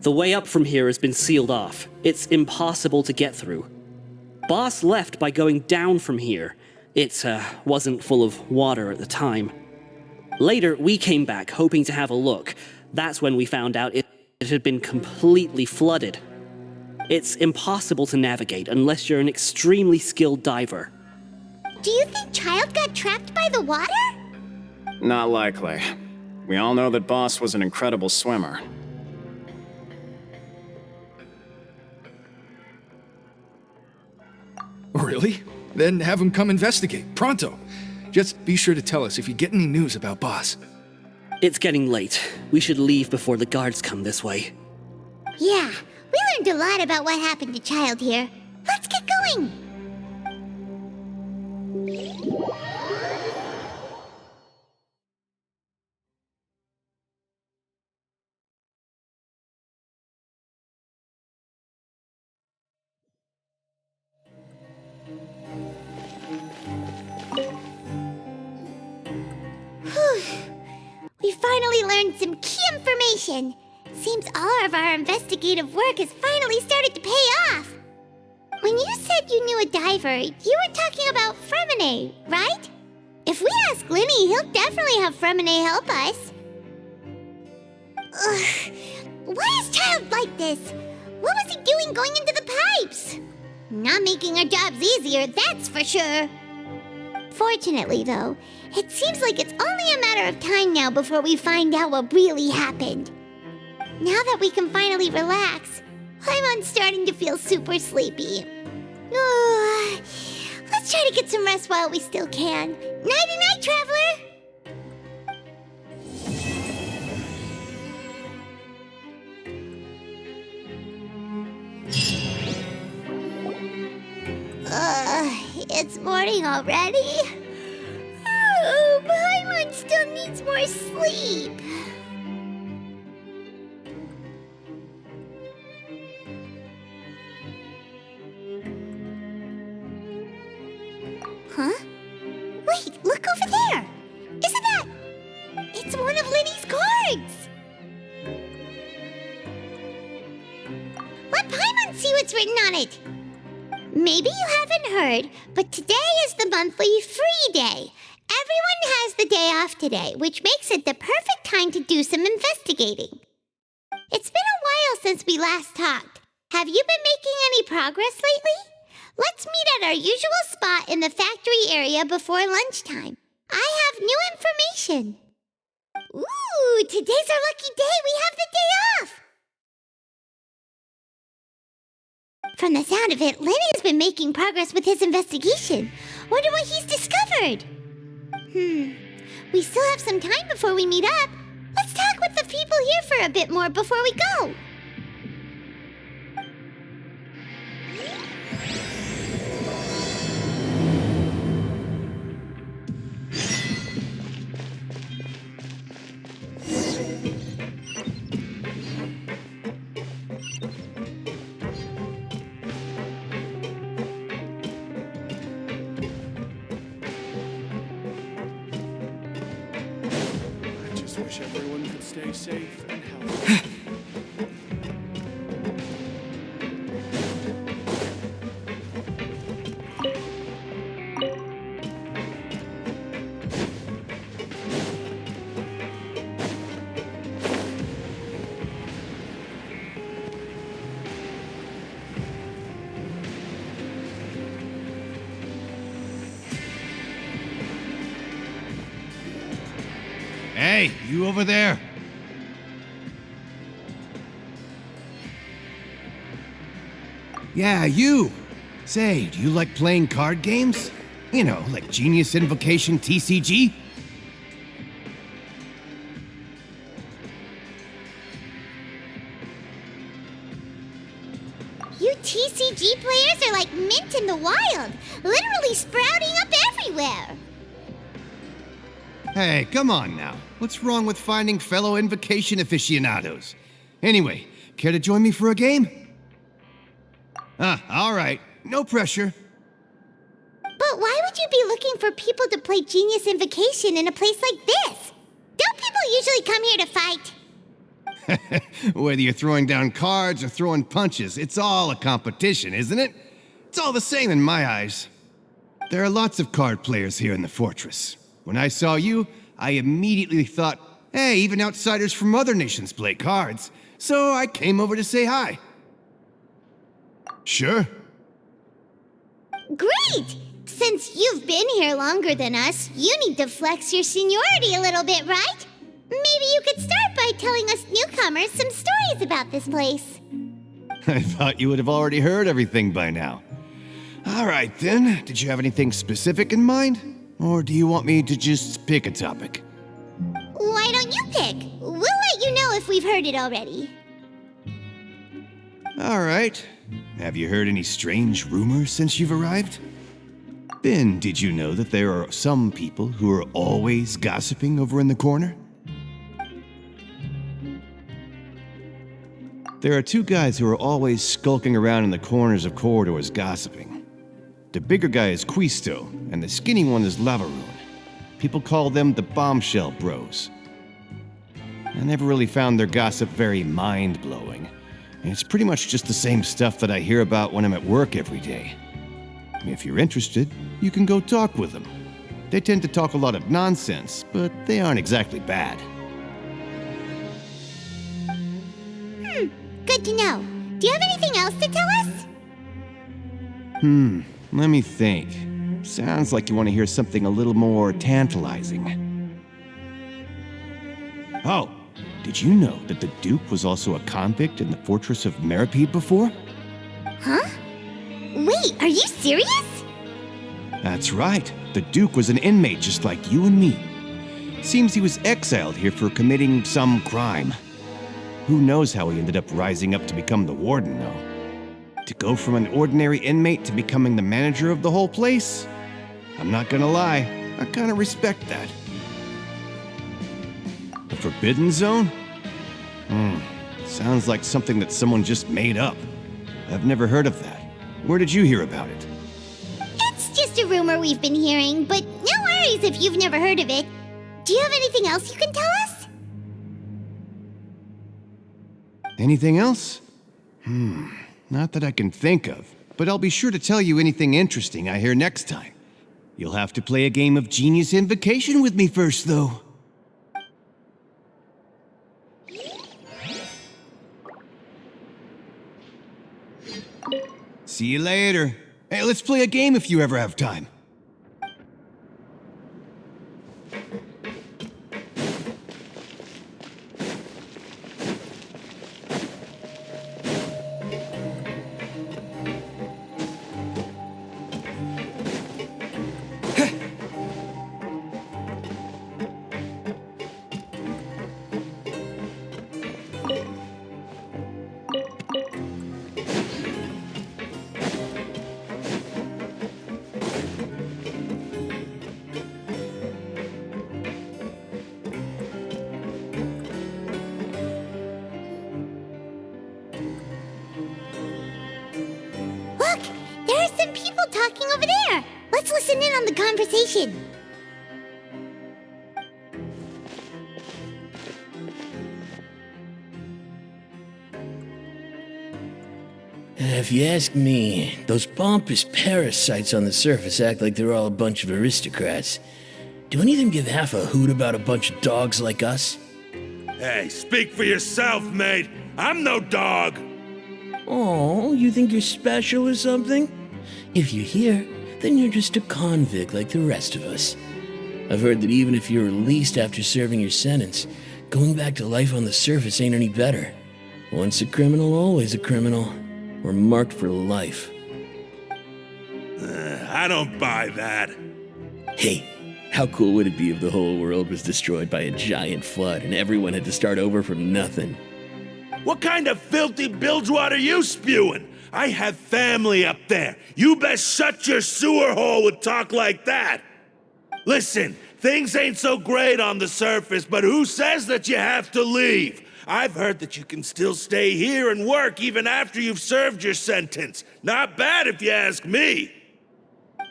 The way up from here has been sealed off. It's impossible to get through. Boss left by going down from here. It wasn't full of water at the time. Later, we came back hoping to have a look. That's when we found out it had been completely flooded. It's impossible to navigate unless you're an extremely skilled diver. Do you think Childe got trapped by the water? Not likely. We all know that Boss was an incredible swimmer. Really? Then have him come investigate, pronto. Just be sure to tell us if you get any news about Boss. It's getting late. We should leave before the guards come this way. Yeah, we learned a lot about what happened to Childe here. Let's get going! We finally learned some key information. Seems all of our investigative work has finally started to pay off. When you said you knew a diver, you were talking about Freminet, right? If we ask Lyney, he'll definitely have Freminet help us. Ugh. Why is Childe like this? What was he doing going into the pipes? Not making our jobs easier, that's for sure. Fortunately, though, it seems like it's only a matter of time now before we find out what really happened. Now that we can finally relax, I'm starting to feel super sleepy. Let's try to get some rest while we still can. Nighty-night, traveler! It's morning already? Oh, Paimon still needs more sleep. Huh? Wait, look over there! Isn't that... It's one of Lyney's cards! Let Paimon see what's written on it! Maybe you haven't heard, but today is the monthly free day. Everyone has the day off today, which makes it the perfect time to do some investigating. It's been a while since we last talked. Have you been making any progress lately? Let's meet at our usual spot in the factory area before lunchtime. I have new information. Ooh, today's our lucky day. We have the day off. From the sound of it, Lyney's been making progress with his investigation. Wonder what he's discovered. We still have some time before we meet up. Let's talk with the people here for a bit more before we go. Wish everyone could stay safe and healthy. Hey, you over there? Yeah, you. Say, do you like playing card games? You know, like Genius Invocation TCG? You TCG players are like mint in the wild, literally sprouting up everywhere. Hey, come on now. What's wrong with finding fellow Invocation aficionados? Anyway, care to join me for a game? All right. No pressure. But why would you be looking for people to play Genius Invocation in a place like this? Don't people usually come here to fight? Whether you're throwing down cards or throwing punches, it's all a competition, isn't it? It's all the same in my eyes. There are lots of card players here in the fortress. When I saw you, I immediately thought, hey, even outsiders from other nations play cards. So I came over to say hi. Sure. Great! Since you've been here longer than us, you need to flex your seniority a little bit, right? Maybe you could start by telling us newcomers some stories about this place. I thought you would have already heard everything by now. All right, then. Did you have anything specific in mind? Or do you want me to just pick a topic? Why don't you pick? We'll let you know if we've heard it already. All right. Have you heard any strange rumors since you've arrived? Ben, did you know that there are some people who are always gossiping over in the corner? There are two guys who are always skulking around in the corners of corridors gossiping. The bigger guy is Quisto, and the skinny one is Lavaroon. People call them the Bombshell Bros. I never really found their gossip very mind-blowing. And it's pretty much just the same stuff that I hear about when I'm at work every day. If you're interested, you can go talk with them. They tend to talk a lot of nonsense, but they aren't exactly bad. Good to know. Do you have anything else to tell us? Let me think. Sounds like you want to hear something a little more tantalizing. Oh, did you know that the Duke was also a convict in the fortress of Meropride before? Huh? Wait, are you serious? That's right. The Duke was an inmate just like you and me. Seems he was exiled here for committing some crime. Who knows how he ended up rising up to become the warden, though. To go from an ordinary inmate to becoming the manager of the whole place? I'm not gonna lie, I kinda respect that. The Forbidden Zone? Sounds like something that someone just made up. I've never heard of that. Where did you hear about it? It's just a rumor we've been hearing, but no worries if you've never heard of it. Do you have anything else you can tell us? Anything else? Not that I can think of, but I'll be sure to tell you anything interesting I hear next time. You'll have to play a game of Genius Invocation with me first, though. See you later. Hey, let's play a game if you ever have time. Look, there are some people talking over there. Let's listen in on the conversation. If you ask me, those pompous parasites on the surface act like they're all a bunch of aristocrats. Do any of them give half a hoot about a bunch of dogs like us? Hey, speak for yourself, mate. I'm no dog. Oh, you think you're special or something? If you're here, then you're just a convict like the rest of us. I've heard that even if you're released after serving your sentence, going back to life on the surface ain't any better. Once a criminal, always a criminal. We're marked for life. I don't buy that. Hey, how cool would it be if the whole world was destroyed by a giant flood and everyone had to start over from nothing? What kind of filthy bilgewater are you spewing? I have family up there. You best shut your sewer hole with talk like that. Listen, things ain't so great on the surface, but who says that you have to leave? I've heard that you can still stay here and work even after you've served your sentence. Not bad if you ask me.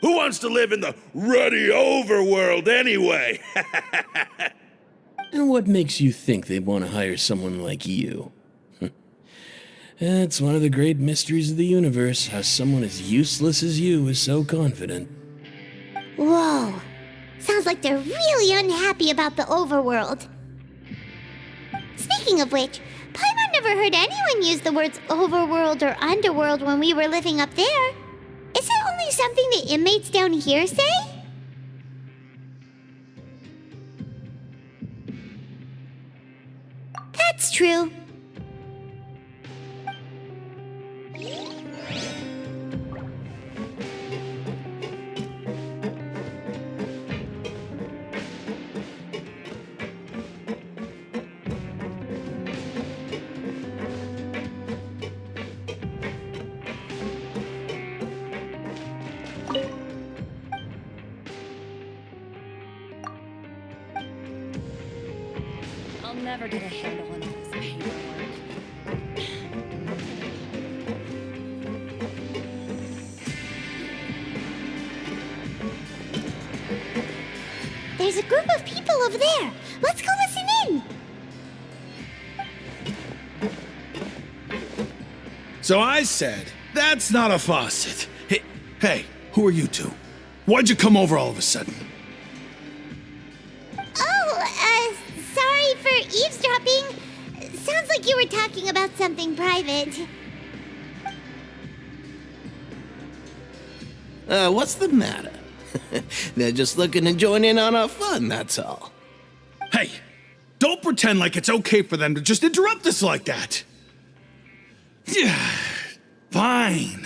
Who wants to live in the ruddy overworld anyway? And what makes you think they'd want to hire someone like you? It's one of the great mysteries of the universe, how someone as useless as you is so confident. Whoa. Sounds like they're really unhappy about the overworld. Speaking of which, Paimon never heard anyone use the words overworld or underworld when we were living up there. Is it only something the inmates down here say? That's true. I'll never get a handle on all this paperwork. There's a group of people over there. Let's go listen in. So I said, that's not a faucet. Hey, who are you two? Why'd you come over all of a sudden? Oh, sorry for eavesdropping. Sounds like you were talking about something private. What's the matter? They're just looking to join in on our fun, that's all. Hey, don't pretend like it's okay for them to just interrupt us like that. Yeah, fine.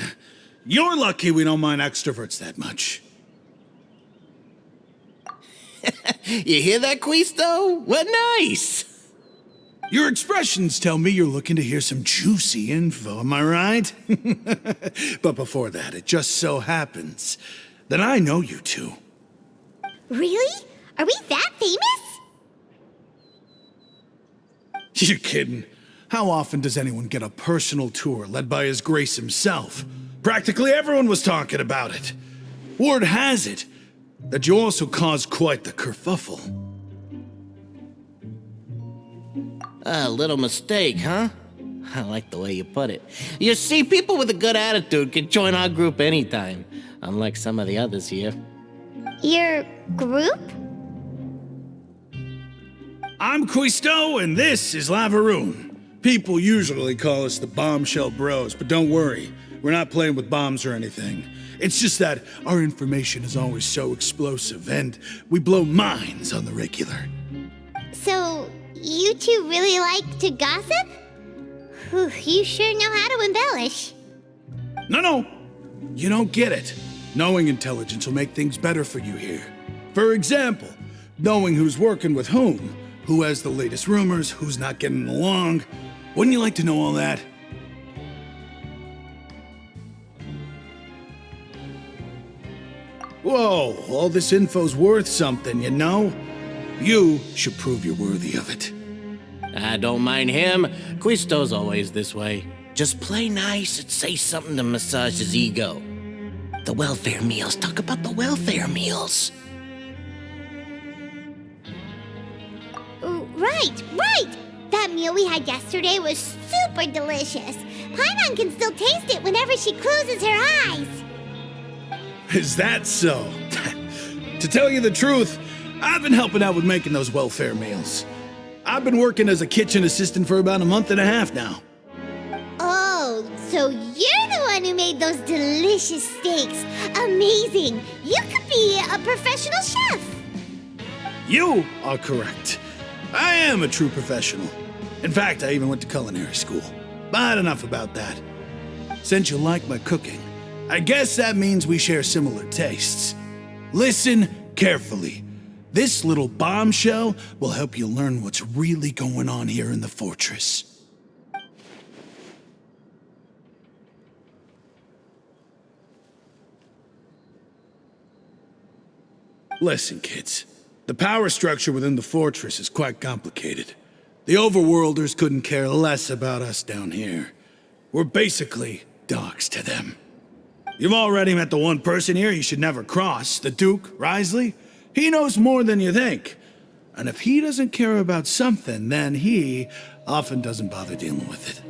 You're lucky we don't mind extroverts that much. You hear that, Quisto? What nice! Your expressions tell me you're looking to hear some juicy info, am I right? But before that, it just so happens that I know you two. Really? Are we that famous? You're kidding. How often does anyone get a personal tour led by His Grace himself? Practically everyone was talking about it. Word has it that you also caused quite the kerfuffle. A little mistake, huh? I like the way you put it. You see, people with a good attitude can join our group anytime, unlike some of the others here. Your group? I'm Quisto, and this is Lavaroon. People usually call us the Bombshell Bros, but don't worry, we're not playing with bombs or anything. It's just that our information is always so explosive, and we blow minds on the regular. So, you two really like to gossip? Whew, you sure know how to embellish. No, you don't get it. Knowing intelligence will make things better for you here. For example, knowing who's working with whom, who has the latest rumors, who's not getting along. Wouldn't you like to know all that? Whoa, all this info's worth something, you know? You should prove you're worthy of it. I don't mind him. Quisto's always this way. Just play nice and say something to massage his ego. The welfare meals. Talk about the welfare meals. Right! That meal we had yesterday was super delicious. Paimon can still taste it whenever she closes her eyes. Is that so? To tell you the truth, I've been helping out with making those welfare meals. I've been working as a kitchen assistant for about a month and a half now. Oh, so you're the one who made those delicious steaks. Amazing! You could be a professional chef. You are correct. I am a true professional. In fact, I even went to culinary school. But enough about that. Since you like my cooking, I guess that means we share similar tastes. Listen carefully. This little bombshell will help you learn what's really going on here in the fortress. Listen, kids. The power structure within the fortress is quite complicated. The overworlders couldn't care less about us down here. We're basically dogs to them. You've already met the one person here you should never cross, the Duke, Risley. He knows more than you think. And if he doesn't care about something, then he often doesn't bother dealing with it.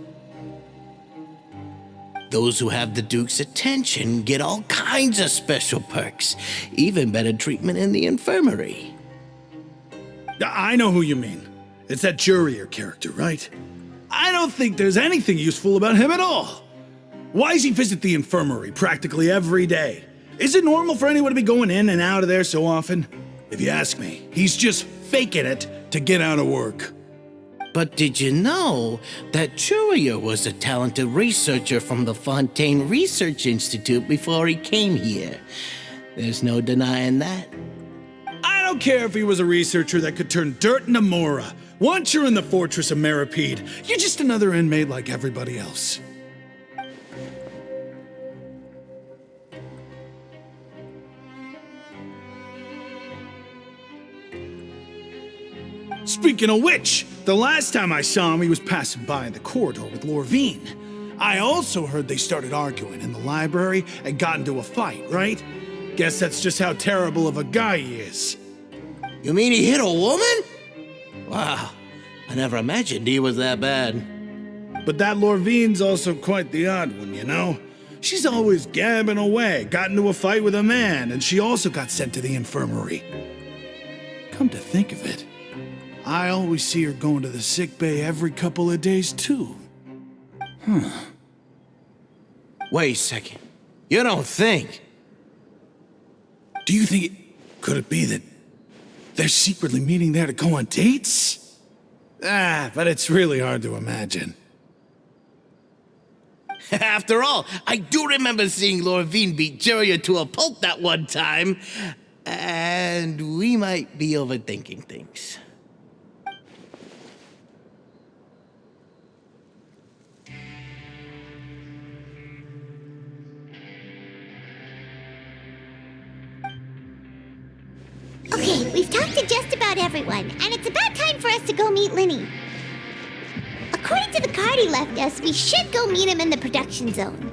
Those who have the Duke's attention get all kinds of special perks, even better treatment in the infirmary. I know who you mean. It's that Jurier character, right? I don't think there's anything useful about him at all. Why does he visit the infirmary practically every day? Is it normal for anyone to be going in and out of there so often? If you ask me, he's just faking it to get out of work. But did you know that Jurier was a talented researcher from the Fontaine Research Institute before he came here? There's no denying that. I don't care if he was a researcher that could turn dirt into Mora. Once you're in the fortress of Meropride, you're just another inmate like everybody else. Speaking of which, the last time I saw him, he was passing by in the corridor with Lorvine. I also heard they started arguing in the library and got into a fight, right? Guess that's just how terrible of a guy he is. You mean he hit a woman? Wow, I never imagined he was that bad. But that Lorvine's also quite the odd one, you know? She's always gabbing away, got into a fight with a man, and she also got sent to the infirmary. Come to think of it, I always see her going to the sick bay every couple of days, too. Wait a second. You don't think? Do you think could it be that they're secretly meeting there to go on dates? But it's really hard to imagine. After all, I do remember seeing Lorvine beat Jurier to a pulp that one time. And we might be overthinking things. Okay, we've talked to just about everyone, and it's about time for us to go meet Lyney. According to the card he left us, we should go meet him in the production zone.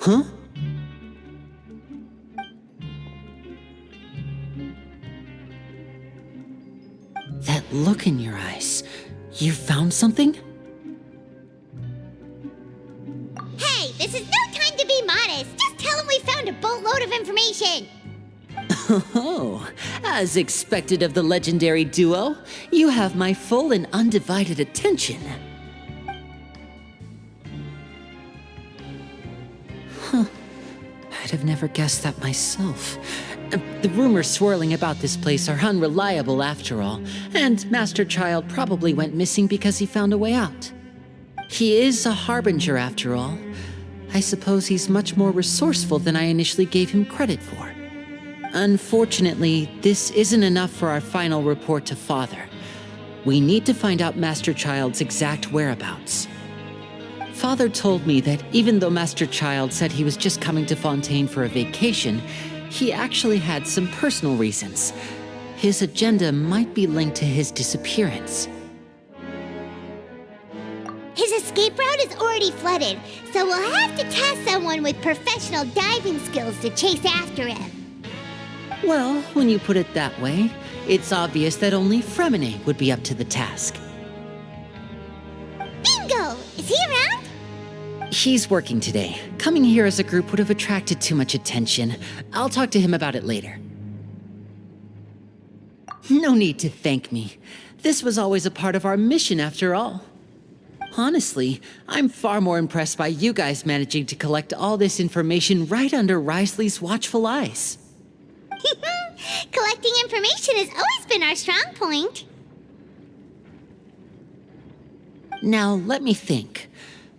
Huh? You found something? Hey, this is no time to be modest. Just tell him we found a boatload of information. Oh, as expected of the legendary duo, you have my full and undivided attention. Huh. I'd have never guessed that myself. The rumors swirling about this place are unreliable after all, and Master Child probably went missing because he found a way out. He is a harbinger after all. I suppose he's much more resourceful than I initially gave him credit for. Unfortunately, this isn't enough for our final report to Father. We need to find out Master Child's exact whereabouts. Father told me that even though Master Child said he was just coming to Fontaine for a vacation, he actually had some personal reasons. His agenda might be linked to his disappearance. His escape route is already flooded, so we'll have to task someone with professional diving skills to chase after him. Well, when you put it that way, it's obvious that only Freminet would be up to the task. Bingo! Is he around? He's working today. Coming here as a group would have attracted too much attention. I'll talk to him about it later. No need to thank me. This was always a part of our mission after all. Honestly, I'm far more impressed by you guys managing to collect all this information right under Risley's watchful eyes. Collecting information has always been our strong point. Now, let me think.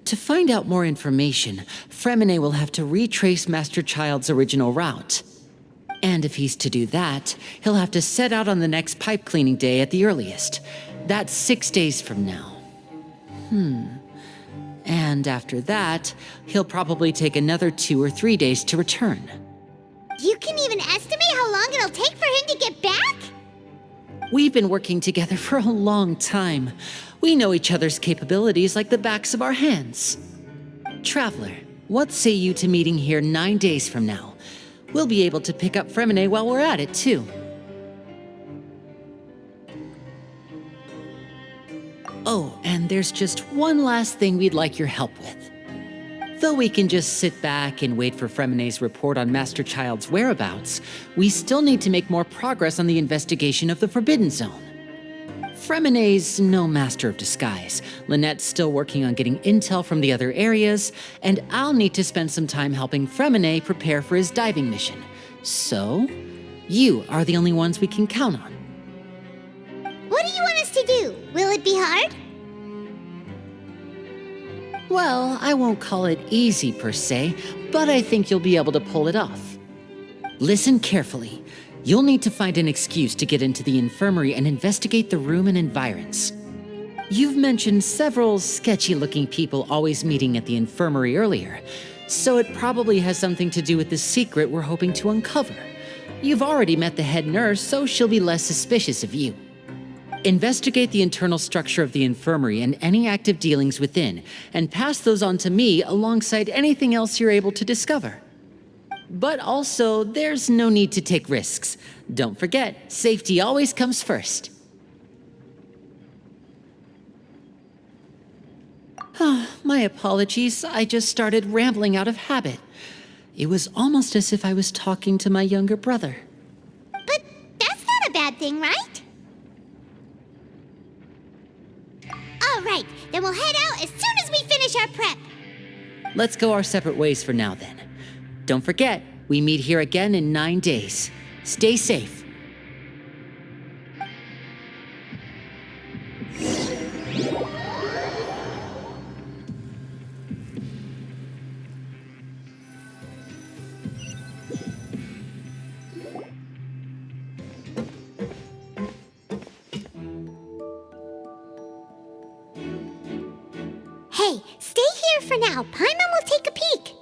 To find out more information, Freminet will have to retrace Master Child's original route. And if he's to do that, he'll have to set out on the next pipe cleaning day at the earliest. That's 6 days from now. And after that, he'll probably take another 2 or 3 days to return. You can even estimate how long it'll take for him to get back? We've been working together for a long time. We know each other's capabilities like the backs of our hands. Traveler, what say you to meeting here 9 days from now? We'll be able to pick up Freminet while we're at it, too. Oh, and there's just one last thing we'd like your help with. Though we can just sit back and wait for Freminet's report on Master Child's whereabouts, we still need to make more progress on the investigation of the Forbidden Zone. Freminet's no master of disguise. Lynette's still working on getting intel from the other areas, and I'll need to spend some time helping Freminet prepare for his diving mission. So, you are the only ones we can count on. What do you want us to do? Will it be hard? Well, I won't call it easy per se, but I think you'll be able to pull it off. Listen carefully. You'll need to find an excuse to get into the infirmary and investigate the room and environs. You've mentioned several sketchy-looking people always meeting at the infirmary earlier, so it probably has something to do with the secret we're hoping to uncover. You've already met the head nurse, so she'll be less suspicious of you. Investigate the internal structure of the infirmary and any active dealings within, and pass those on to me alongside anything else you're able to discover. But also, there's no need to take risks. Don't forget, safety always comes first. My apologies, I just started rambling out of habit. It was almost as if I was talking to my younger brother. But that's not a bad thing, right? All right, then we'll head out as soon as we finish our prep. Let's go our separate ways for now, then. Don't forget, we meet here again in 9 days. Stay safe. Hey, stay here for now. Paimon will take a peek.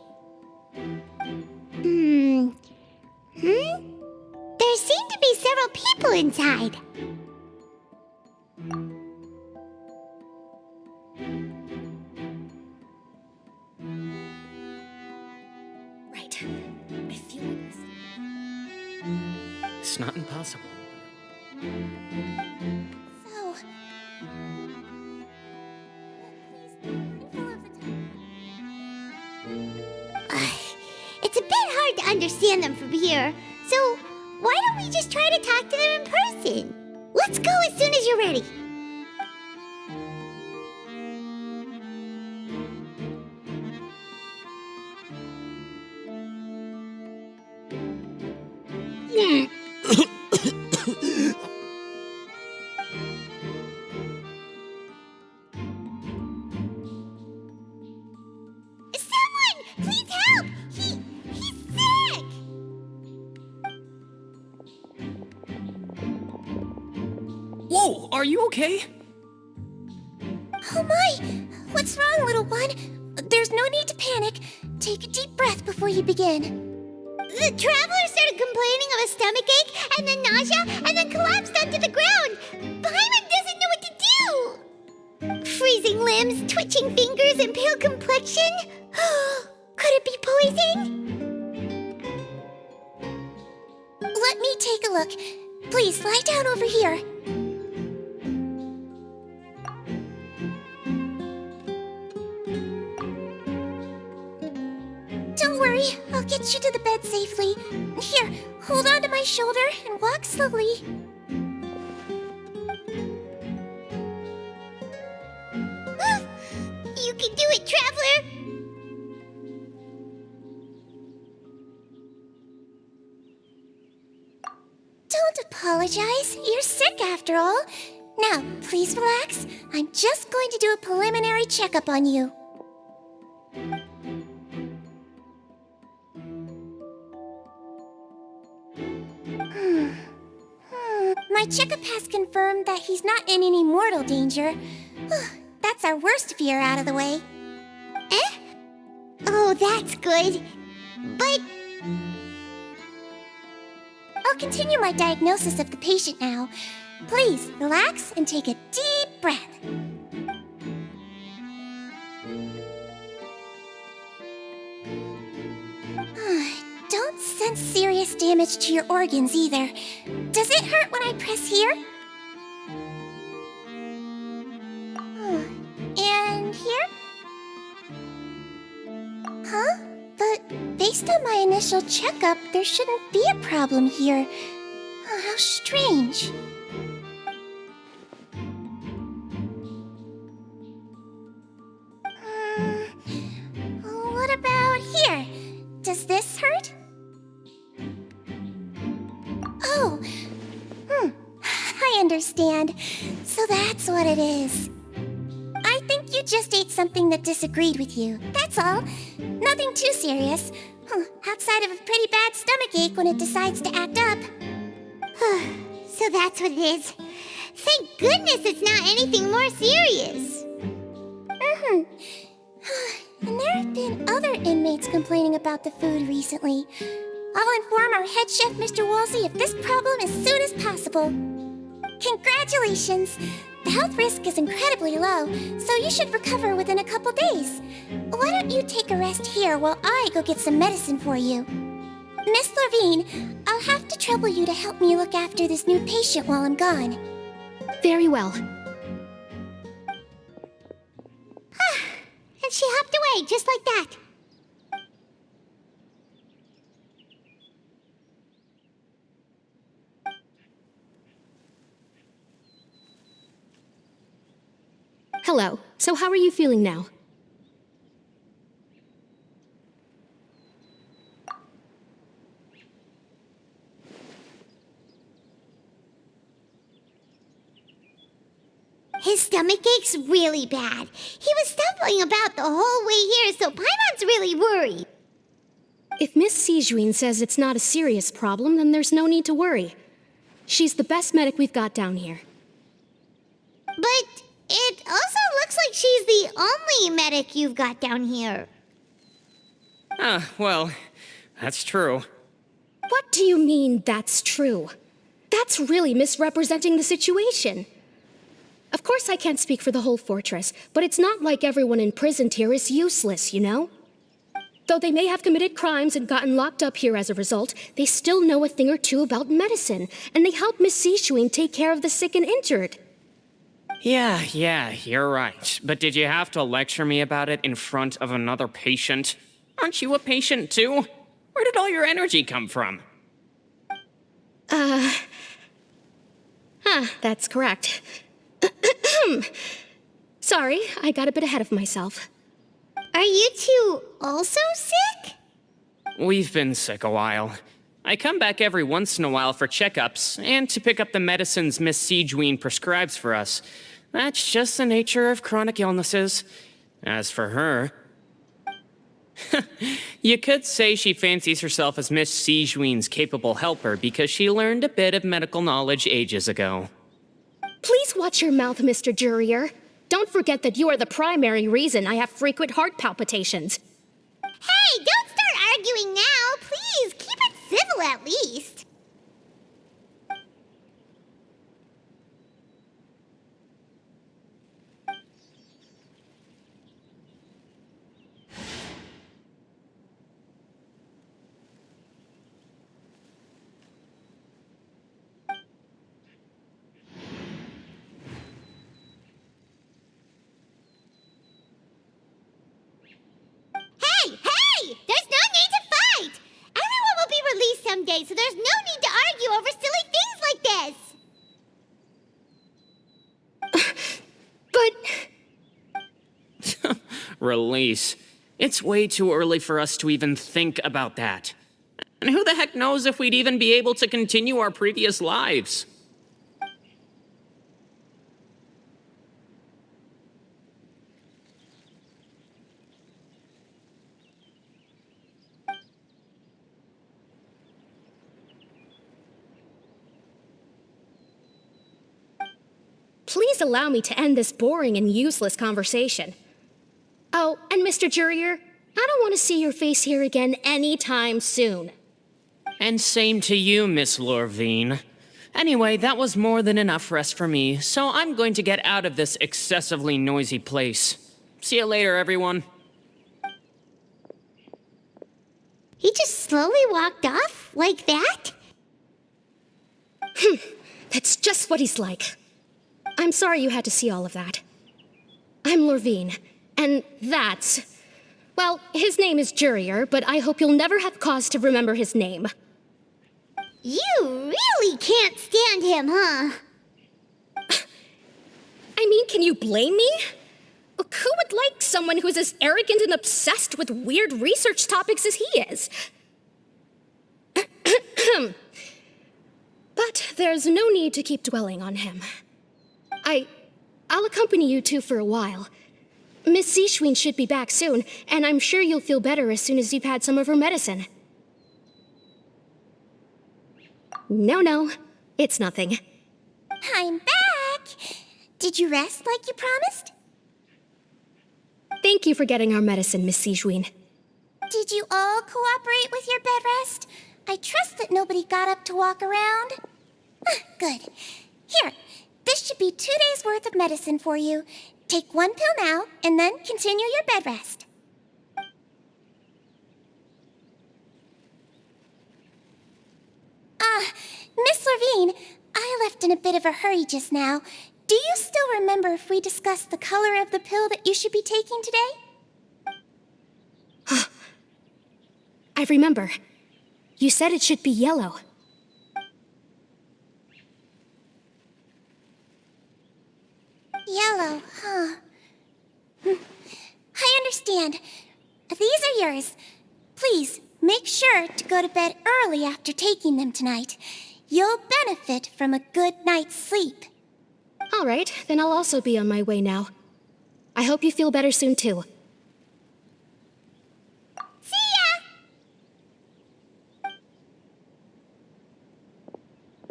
There seem to be several people inside. Right. I feel like this. It's not impossible. So, hard to understand them from here. So, why don't we just try to talk to them in person? Let's go as soon as you're ready. Someone, please help! He's sick! Whoa, are you okay? Oh my! What's wrong, little one? There's no need to panic. Take a deep breath before you begin. The traveler started complaining of a stomachache, and then nausea, and then collapsed onto the ground. Paimon doesn't know what to do. Freezing limbs, twitching fingers, and pale complexion? Could it be poison? Let me take a look. Please, lie down over here. Don't worry, I'll get you to the bed safely. Here, hold on to my shoulder and walk slowly. You can do it, traveler! Don't apologize. You're sick after all. Now, please relax. I'm just going to do a preliminary checkup on you. My checkup has confirmed that he's not in any mortal danger. That's our worst fear out of the way. Eh? Oh, that's good. But I'll continue my diagnosis of the patient now. Please, relax and take a deep breath. Don't sense serious damage to your organs either. Does it hurt when I press here? And here? Huh? But based on my initial checkup, there shouldn't be a problem here. How strange. What about here? Does this hurt? Oh, I understand. So that's what it is. I think you just ate something that disagreed with you. That's all. Nothing too serious. Outside of a pretty bad stomachache when it decides to act up. so that's what it is. Thank goodness it's not anything more serious. And there have been other inmates complaining about the food recently. I'll inform our head chef, Mr. Woolsey, of this problem as soon as possible. Congratulations! The health risk is incredibly low, so you should recover within a couple days. Why don't you take a rest here while I go get some medicine for you? Miss Levine, I'll have to trouble you to help me look after this new patient while I'm gone. Very well. And she hopped away just like that. Hello. So how are you feeling now? His stomach ache's really bad. He was stumbling about the whole way here, so Paimon's really worried. If Miss Sejuin says it's not a serious problem, then there's no need to worry. She's the best medic we've got down here. But it also looks like she's the only medic you've got down here. Well, that's true. What do you mean, that's true? That's really misrepresenting the situation. Of course I can't speak for the whole fortress, but it's not like everyone imprisoned here is useless, you know? Though they may have committed crimes and gotten locked up here as a result, they still know a thing or two about medicine, and they help Miss Sejuin take care of the sick and injured. Yeah, you're right. But did you have to lecture me about it in front of another patient? Aren't you a patient too? Where did all your energy come from? That's correct. Sorry, I got a bit ahead of myself. Are you two also sick? We've been sick a while. I come back every once in a while for checkups and to pick up the medicines Miss Siegewien prescribes for us. That's just the nature of chronic illnesses. As for her, you could say she fancies herself as Miss Siegewien's capable helper because she learned a bit of medical knowledge ages ago. Please watch your mouth, Mr. Jurier. Don't forget that you are the primary reason I have frequent heart palpitations. Hey, don't start arguing now. Please, keep it civil at least. Hey! There's no need to fight! Everyone will be released someday, so there's no need to argue over silly things like this! But... Release. It's way too early for us to even think about that. And who the heck knows if we'd even be able to continue our previous lives? Please allow me to end this boring and useless conversation. Oh, and Mr. Jurier, I don't want to see your face here again anytime soon. And same to you, Miss Lorvine. Anyway, that was more than enough rest for me, so I'm going to get out of this excessively noisy place. See you later, everyone. He just slowly walked off like that? That's just what he's like. I'm sorry you had to see all of that. I'm Lorvine, and that's... Well, his name is Jurier, but I hope you'll never have cause to remember his name. You really can't stand him, huh? I mean, can you blame me? Who would like someone who's as arrogant and obsessed with weird research topics as he is? But there's no need to keep dwelling on him. I'll accompany you two for a while. Miss Siegewien should be back soon, and I'm sure you'll feel better as soon as you've had some of her medicine. No, it's nothing. I'm back! Did you rest like you promised? Thank you for getting our medicine, Miss Siegewien. Did you all cooperate with your bed rest? I trust that nobody got up to walk around. Good. Here, this should be 2 days' worth of medicine for you. Take one pill now, and then continue your bed rest. Miss Lorvine, I left in a bit of a hurry just now. Do you still remember if we discussed the color of the pill that you should be taking today? I remember. You said it should be yellow. Yellow, huh? I understand. These are yours. Please, make sure to go to bed early after taking them tonight. You'll benefit from a good night's sleep. All right, then I'll also be on my way now. I hope you feel better soon, too. See ya!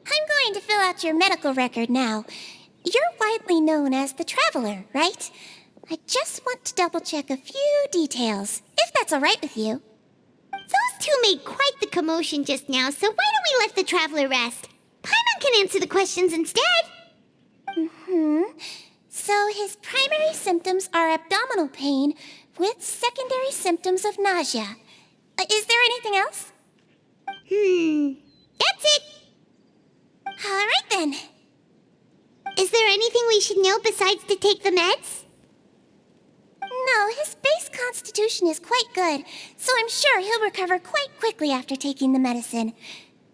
I'm going to fill out your medical record now. You're widely known as the Traveler, right? I just want to double-check a few details, if that's all right with you. Those two made quite the commotion just now, so why don't we let the Traveler rest? Paimon can answer the questions instead. So his primary symptoms are abdominal pain with secondary symptoms of nausea. Is there anything else? That's it. All right then. Is there anything we should know besides to take the meds? No, his base constitution is quite good, so I'm sure he'll recover quite quickly after taking the medicine.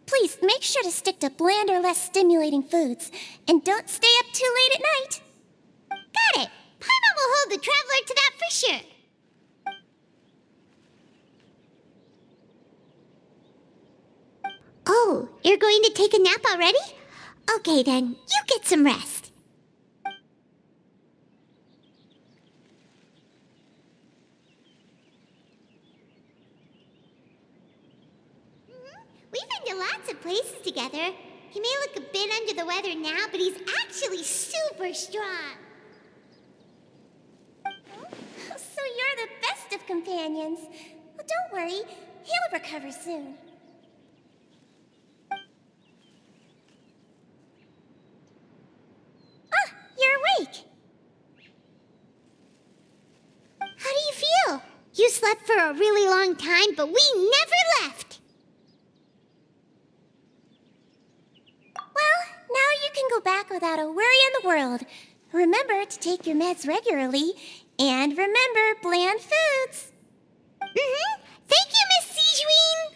Please make sure to stick to bland or less stimulating foods, and don't stay up too late at night. Got it. Paimon will hold the traveler to that for sure. Oh, you're going to take a nap already? Okay then, you get some rest. We've been to lots of places together. He may look a bit under the weather now, but he's actually super strong. So you're the best of companions. Well, don't worry, he'll recover soon. Ah, you're awake. How do you feel? You slept for a really long time, but we never left. Well, now you can go back without a worry in the world. Remember to take your meds regularly, and remember bland foods. Mm-hmm. Thank you, Miss Sijuin.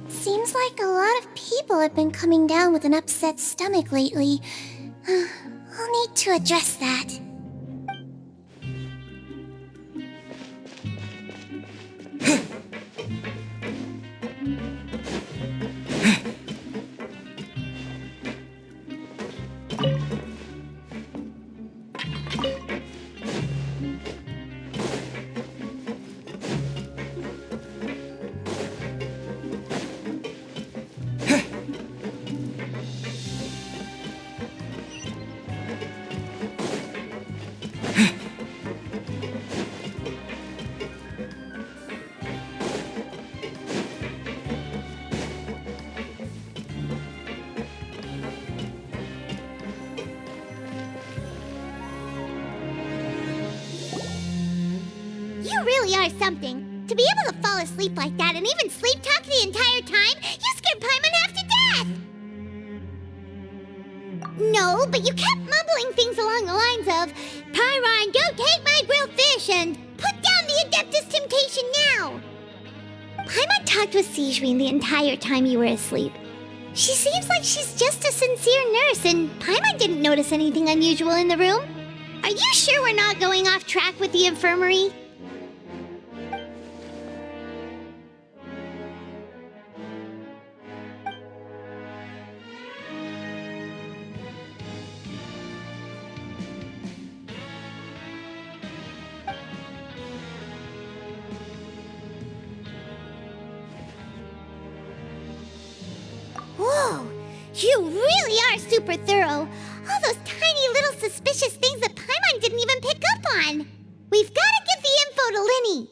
Seems like a lot of people have been coming down with an upset stomach lately. I'll need to address that. You really are something. To be able to fall asleep like that and even sleep talk the entire time, you scared Paimon half to death! No, but you kept mumbling things along the lines of, Pyron, go take my grilled fish and put down the Adeptus Temptation now! Paimon talked with Sijuin the entire time you were asleep. She seems like she's just a sincere nurse, and Paimon didn't notice anything unusual in the room. Are you sure we're not going off track with the infirmary? Whoa, you really are super thorough. All those tiny little suspicious things that Paimon didn't even pick up on. We've got to give the info to Lyney.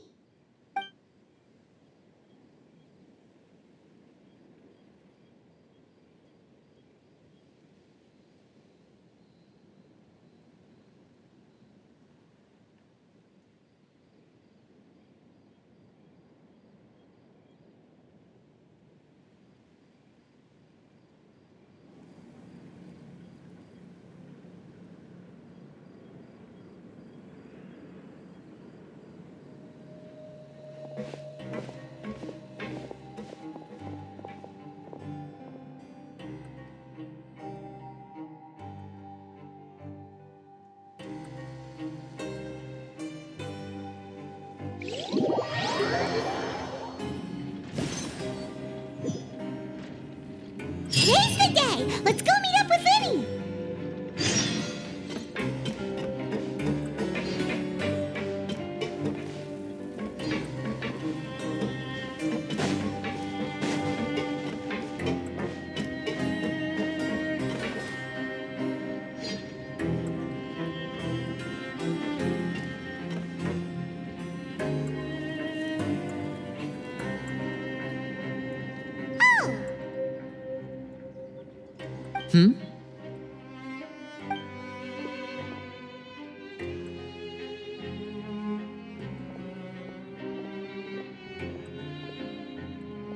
Today's the day! Let's go meet up with Lyney!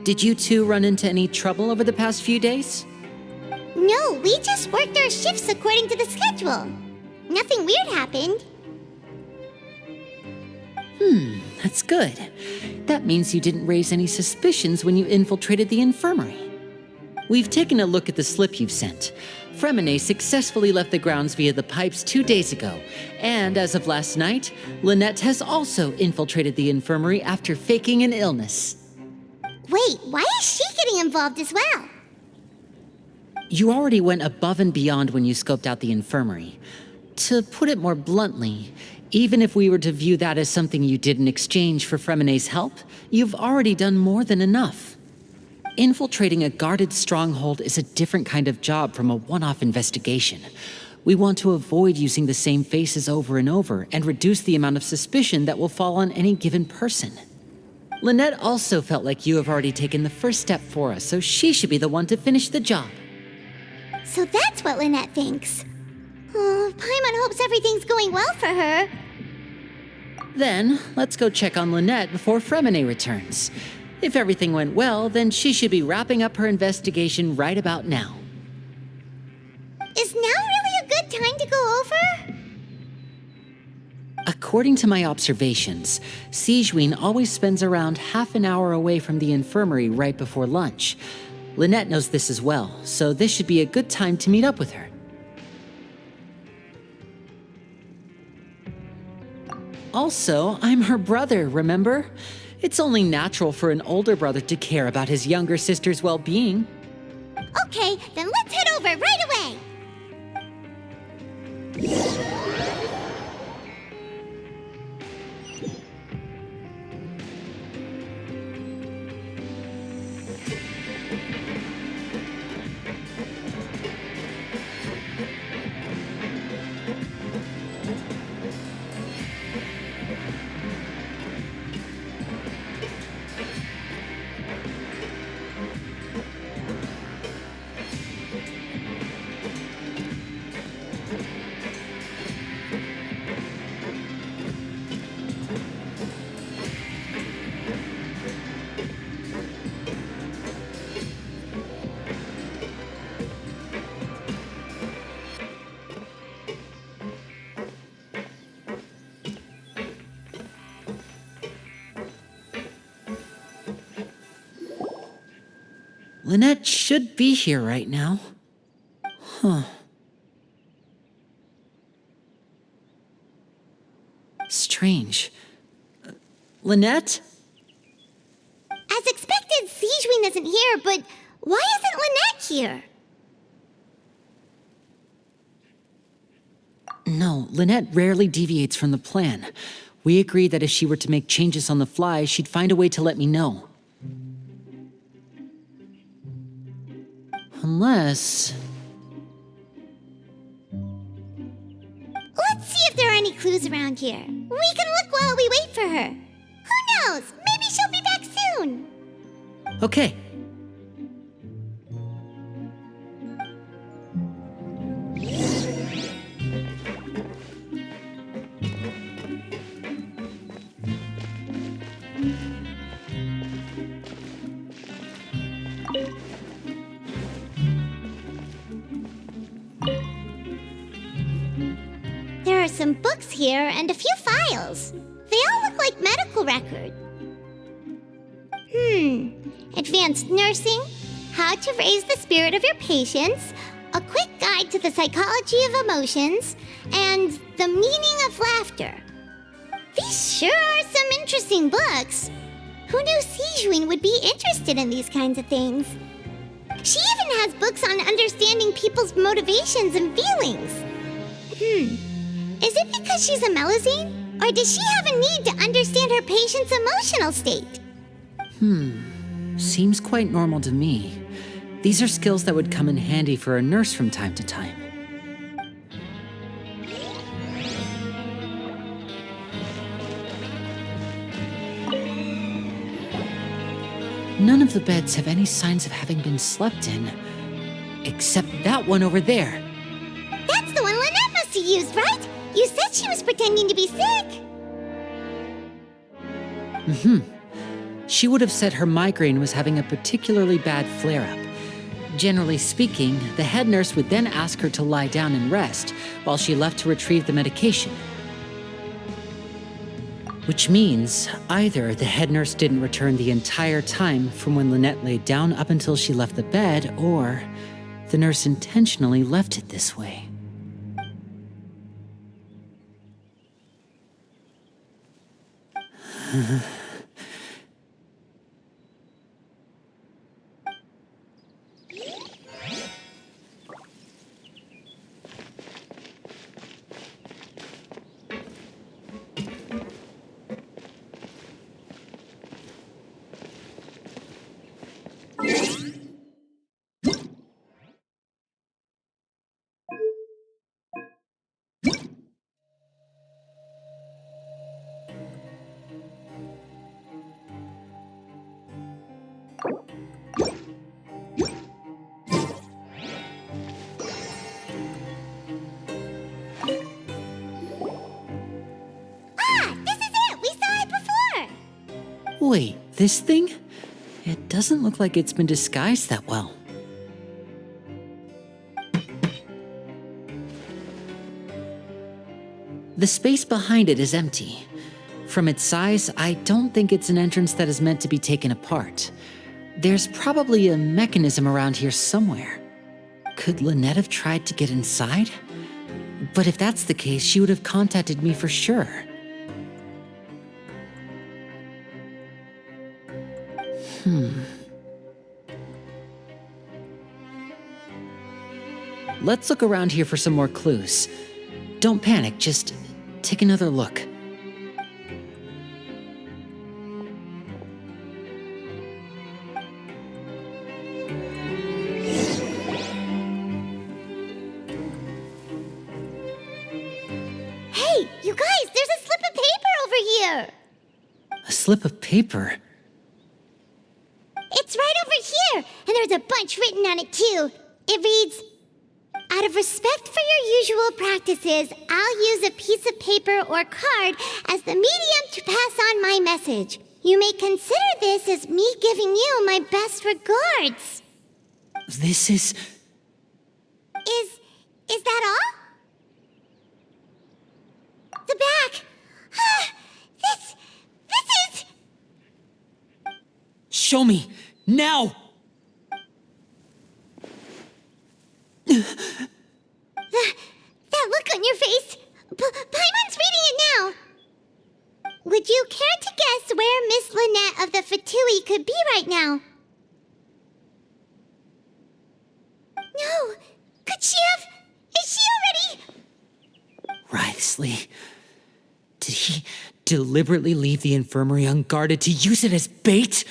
Did you two run into any trouble over the past few days? No, we just worked our shifts according to the schedule. Nothing weird happened. That's good. That means you didn't raise any suspicions when you infiltrated the infirmary. We've taken a look at the slip you've sent. Freminet successfully left the grounds via the pipes 2 days ago, and as of last night, Lynette has also infiltrated the infirmary after faking an illness. Wait, why is she getting involved as well? You already went above and beyond when you scoped out the infirmary. To put it more bluntly, even if we were to view that as something you did in exchange for Freminet's help, you've already done more than enough. Infiltrating a guarded stronghold is a different kind of job from a one-off investigation. We want to avoid using the same faces over and over and reduce the amount of suspicion that will fall on any given person. Lynette also felt like you have already taken the first step for us, so she should be the one to finish the job. So that's what Lynette thinks. Oh, Paimon hopes everything's going well for her. Then, let's go check on Lynette before Freminet returns. If everything went well, then she should be wrapping up her investigation right about now. Is now really a good time to go over? According to my observations, Sigewinne always spends around half an hour away from the infirmary right before lunch. Lynette knows this as well, so this should be a good time to meet up with her. Also, I'm her brother, remember? It's only natural for an older brother to care about his younger sister's well-being. Okay, then let's head over right away! Lynette should be here right now. Huh. Strange. Lynette? As expected, Sigewinne isn't here, but why isn't Lynette here? No, Lynette rarely deviates from the plan. We agreed that if she were to make changes on the fly, she'd find a way to let me know. Unless... Let's see if there are any clues around here. We can look while we wait for her. Who knows? Maybe she'll be back soon. Okay. There are some books here and a few files. They all look like medical records. Advanced nursing, how to raise the spirit of your patients, a quick guide to the psychology of emotions, and the meaning of laughter. These sure are some interesting books. Who knew Sigewinne would be interested in these kinds of things? She even has books on understanding people's motivations and feelings. Is it because she's a Melusine? Or does she have a need to understand her patient's emotional state? Seems quite normal to me. These are skills that would come in handy for a nurse from time to time. None of the beds have any signs of having been slept in. Except that one over there. That's the one Lynette must have used, right? You said she was pretending to be sick. She would have said her migraine was having a particularly bad flare-up. Generally speaking, the head nurse would then ask her to lie down and rest while she left to retrieve the medication. Which means either the head nurse didn't return the entire time from when Lynette laid down up until she left the bed, or the nurse intentionally left it this way. Wait, this thing? It doesn't look like it's been disguised that well. The space behind it is empty. From its size, I don't think it's an entrance that is meant to be taken apart. There's probably a mechanism around here somewhere. Could Lynette have tried to get inside? But if that's the case, she would have contacted me for sure. Let's look around here for some more clues. Don't panic, just take another look. Hey, you guys, there's a slip of paper over here. A slip of paper? It's right over here, and there's a bunch written on it too. It reads, "Out of respect for your usual practices, I'll use a piece of paper or card as the medium to pass on my message. You may consider this as me giving you my best regards." This is... Is that all? The back. This is... Show me! Now! That look on your face. Paimon's reading it now. Would you care to guess where Miss Lynette of the Fatui could be right now? No. Could she have... Is she already... Writhsley. Did he deliberately leave the infirmary unguarded to use it as bait?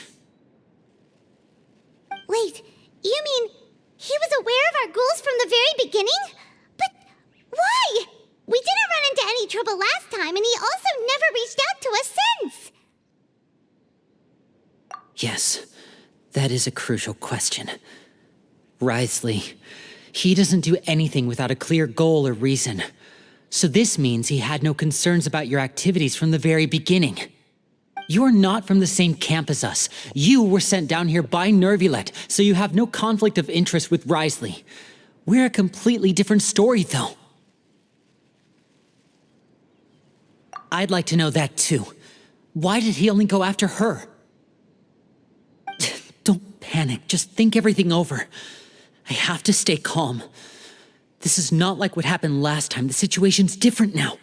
Wait, you mean he was aware of our goals from the very beginning? But why? We didn't run into any trouble last time, and he also never reached out to us since. Yes, that is a crucial question. Writhsley, he doesn't do anything without a clear goal or reason. So this means he had no concerns about your activities from the very beginning. You're not from the same camp as us. You were sent down here by Nervulet, so you have no conflict of interest with Writhsley. We're a completely different story, though. I'd like to know that, too. Why did he only go after her? Don't panic. Just think everything over. I have to stay calm. This is not like what happened last time. The situation's different now.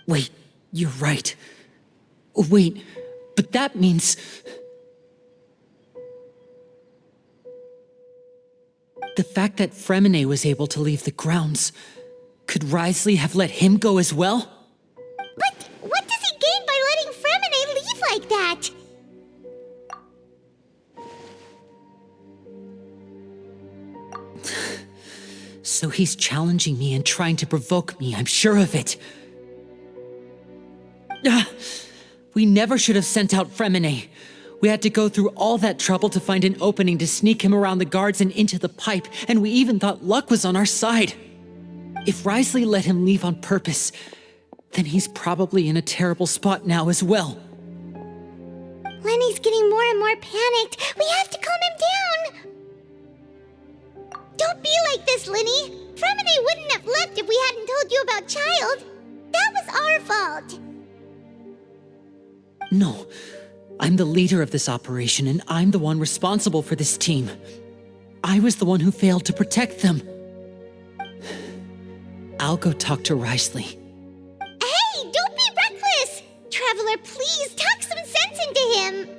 Wait, you're right. Wait, but that means... The fact that Freminet was able to leave the grounds, could Writhsley have let him go as well? But what does he gain by letting Freminet leave like that? So he's challenging me and trying to provoke me, I'm sure of it. We never should have sent out Freminet. We had to go through all that trouble to find an opening to sneak him around the guards and into the pipe, and we even thought luck was on our side. If Wriothesley let him leave on purpose, then he's probably in a terrible spot now as well. Lenny's getting more and more panicked. We have to calm him down. Don't be like this, Lyney. Freminet wouldn't have left if we hadn't told you about Childe. That was our fault. No, I'm the leader of this operation, and I'm the one responsible for this team. I was the one who failed to protect them. I'll go talk to Wriothesley. Hey, don't be reckless! Traveler, please talk some sense into him.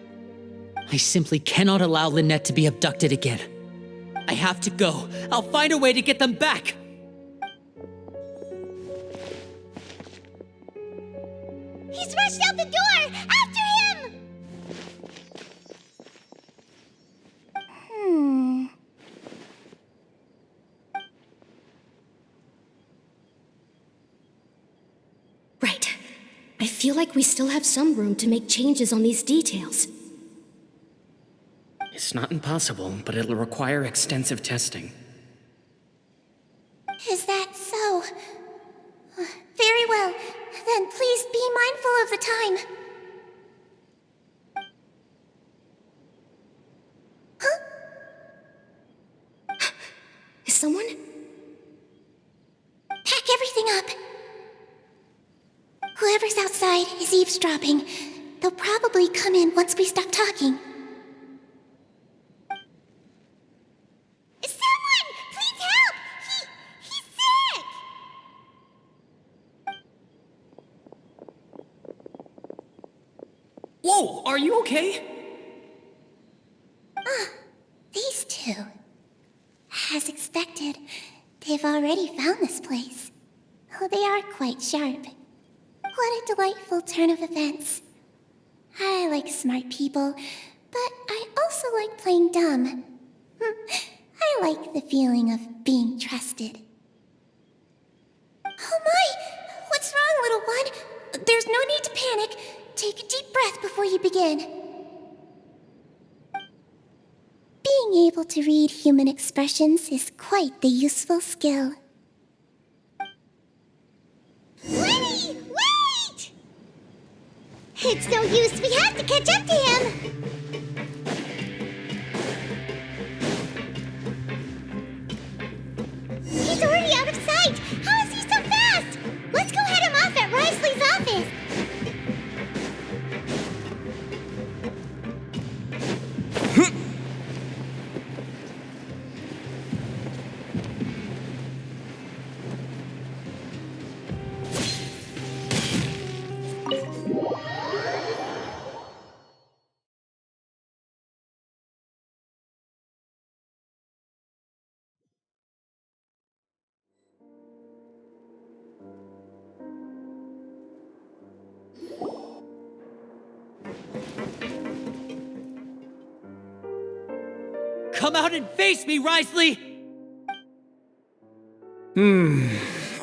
I simply cannot allow Lynette to be abducted again. I have to go. I'll find a way to get them back. He's rushed out the door! After him! Right. I feel like we still have some room to make changes on these details. It's not impossible, but it'll require extensive testing. Is that so? Very well. Then please be mindful of the time. Huh? Is someone? Pack everything up. Whoever's outside is eavesdropping. They'll probably come in once we stop talking. Someone! Please help! He's sick! Whoa, are you okay? These two. As expected, they've already found this place. Oh, they are quite sharp. What a delightful turn of events. I like smart people, but I also like playing dumb. I like the feeling of being trusted. Oh my! What's wrong, little one? There's no need to panic. Take a deep breath before you begin. Being able to read human expressions is quite the useful skill. Lenny! Wait! It's no use. We have to catch up to him. He's already out of sight! How is he so fast? Let's go head him off at Wriothesley's office! Come out and face me, Wriothesley!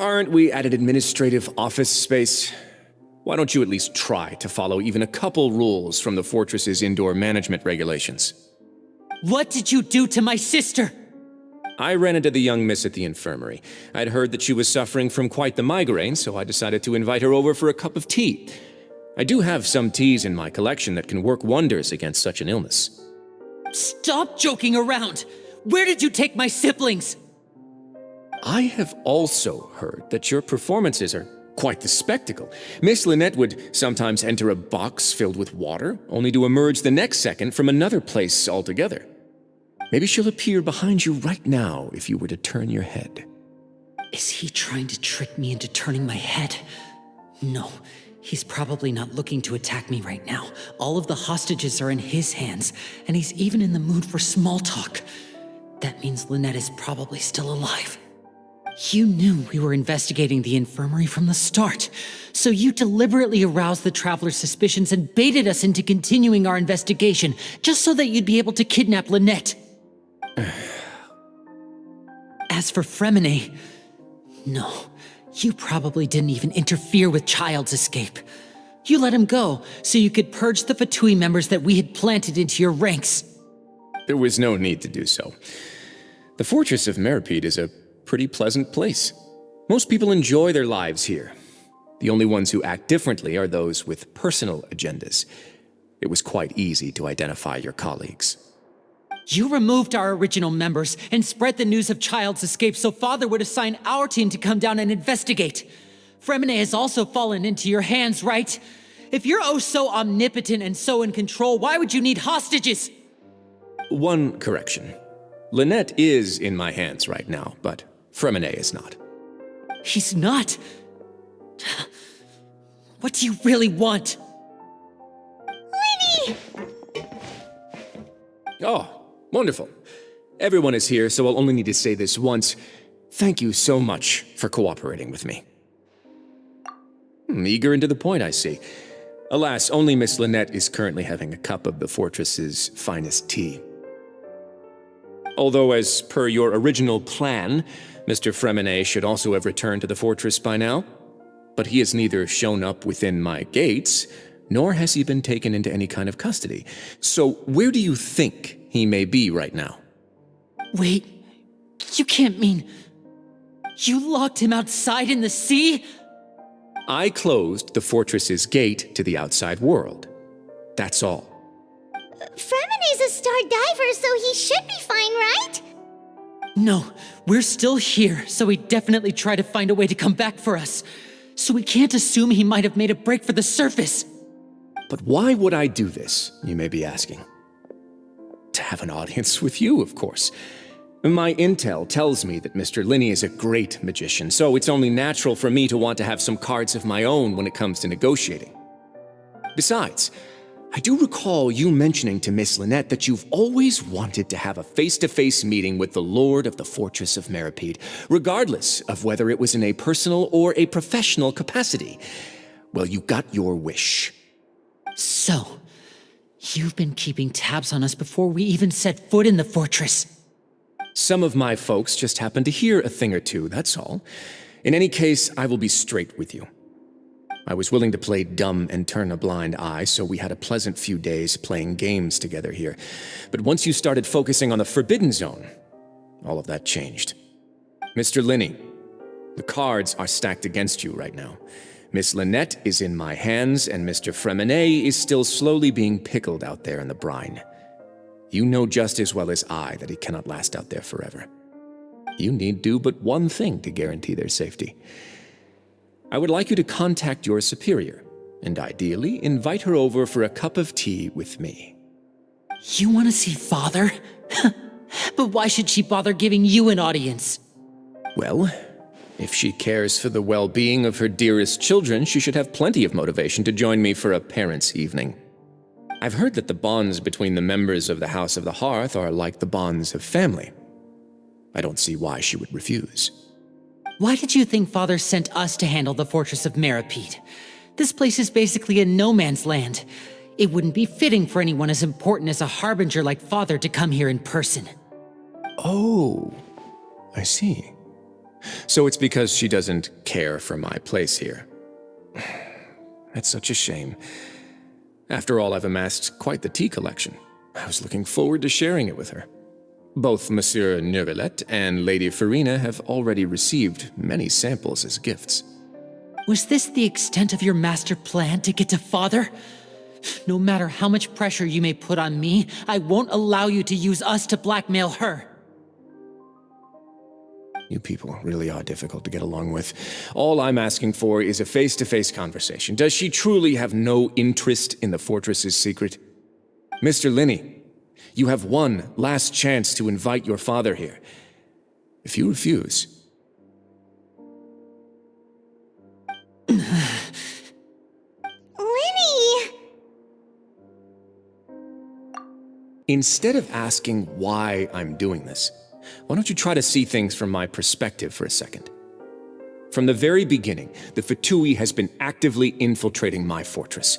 Aren't we at an administrative office space? Why don't you at least try to follow even a couple rules from the fortress's indoor management regulations? What did you do to my sister? I ran into the young miss at the infirmary. I'd heard that she was suffering from quite the migraine, so I decided to invite her over for a cup of tea. I do have some teas in my collection that can work wonders against such an illness. Stop joking around! Where did you take my siblings? I have also heard that your performances are quite the spectacle. Miss Lynette would sometimes enter a box filled with water, only to emerge the next second from another place altogether. Maybe she'll appear behind you right now if you were to turn your head. Is he trying to trick me into turning my head? No, he's probably not looking to attack me right now. All of the hostages are in his hands, and he's even in the mood for small talk. That means Lynette is probably still alive. You knew we were investigating the infirmary from the start, so you deliberately aroused the Traveler's suspicions and baited us into continuing our investigation, just so that you'd be able to kidnap Lynette. As for Freminet, no, you probably didn't even interfere with Childe's escape. You let him go so you could purge the Fatui members that we had planted into your ranks. There was no need to do so. The fortress of Meropride is a pretty pleasant place. Most people enjoy their lives here. The only ones who act differently are those with personal agendas. It was quite easy to identify your colleagues. You removed our original members and spread the news of Childe's escape so Father would assign our team to come down and investigate. Freminet has also fallen into your hands, right? If you're oh so omnipotent and so in control, why would you need hostages? One correction. Lynette is in my hands right now, but Freminet is not. He's not? What do you really want? Lyney! Oh, wonderful. Everyone is here, so I'll only need to say this once. Thank you so much for cooperating with me. Eager and to the point, I see. Alas, only Miss Lynette is currently having a cup of the fortress's finest tea. Although, as per your original plan, Mr. Freminet should also have returned to the fortress by now. But he has neither shown up within my gates, nor has he been taken into any kind of custody. So where do you think he may be right now? Wait, you can't mean... You locked him outside in the sea? I closed the fortress's gate to the outside world. That's all. Freminet's a star diver, so he should be fine, right? No, we're still here, so he definitely tried to find a way to come back for us. So we can't assume he might have made a break for the surface. But why would I do this, you may be asking? To have an audience with you, of course. My intel tells me that Mr. Lyney is a great magician, so it's only natural for me to want to have some cards of my own when it comes to negotiating. Besides, I do recall you mentioning to Miss Lynette that you've always wanted to have a face-to-face meeting with the Lord of the Fortress of Meropride, regardless of whether it was in a personal or a professional capacity. Well, you got your wish. So, you've been keeping tabs on us before we even set foot in the fortress. Some of my folks just happened to hear a thing or two, that's all. In any case, I will be straight with you. I was willing to play dumb and turn a blind eye, so we had a pleasant few days playing games together here. But once you started focusing on the Forbidden Zone, all of that changed. Mr. Lyney, the cards are stacked against you right now. Miss Lynette is in my hands, and Mr. Freminet is still slowly being pickled out there in the brine. You know just as well as I that he cannot last out there forever. You need do but one thing to guarantee their safety. I would like you to contact your superior, and ideally invite her over for a cup of tea with me. You want to see Father? But why should she bother giving you an audience? Well, if she cares for the well-being of her dearest children, she should have plenty of motivation to join me for a parents' evening. I've heard that the bonds between the members of the House of the Hearth are like the bonds of family. I don't see why she would refuse. Why did you think Father sent us to handle the Fortress of Meropride? This place is basically a no-man's land. It wouldn't be fitting for anyone as important as a harbinger like Father to come here in person. Oh, I see. So it's because she doesn't care for my place here. That's such a shame. After all, I've amassed quite the tea collection. I was looking forward to sharing it with her. Both Monsieur Neuvillette and Lady Farina have already received many samples as gifts. Was this the extent of your master plan to get to Father? No matter how much pressure you may put on me, I won't allow you to use us to blackmail her. You people really are difficult to get along with. All I'm asking for is a face-to-face conversation. Does she truly have no interest in the fortress's secret? Mr. Lyney, you have one last chance to invite your father here. If you refuse... Lyney! Instead of asking why I'm doing this, why don't you try to see things from my perspective for a second? From the very beginning, the Fatui has been actively infiltrating my fortress.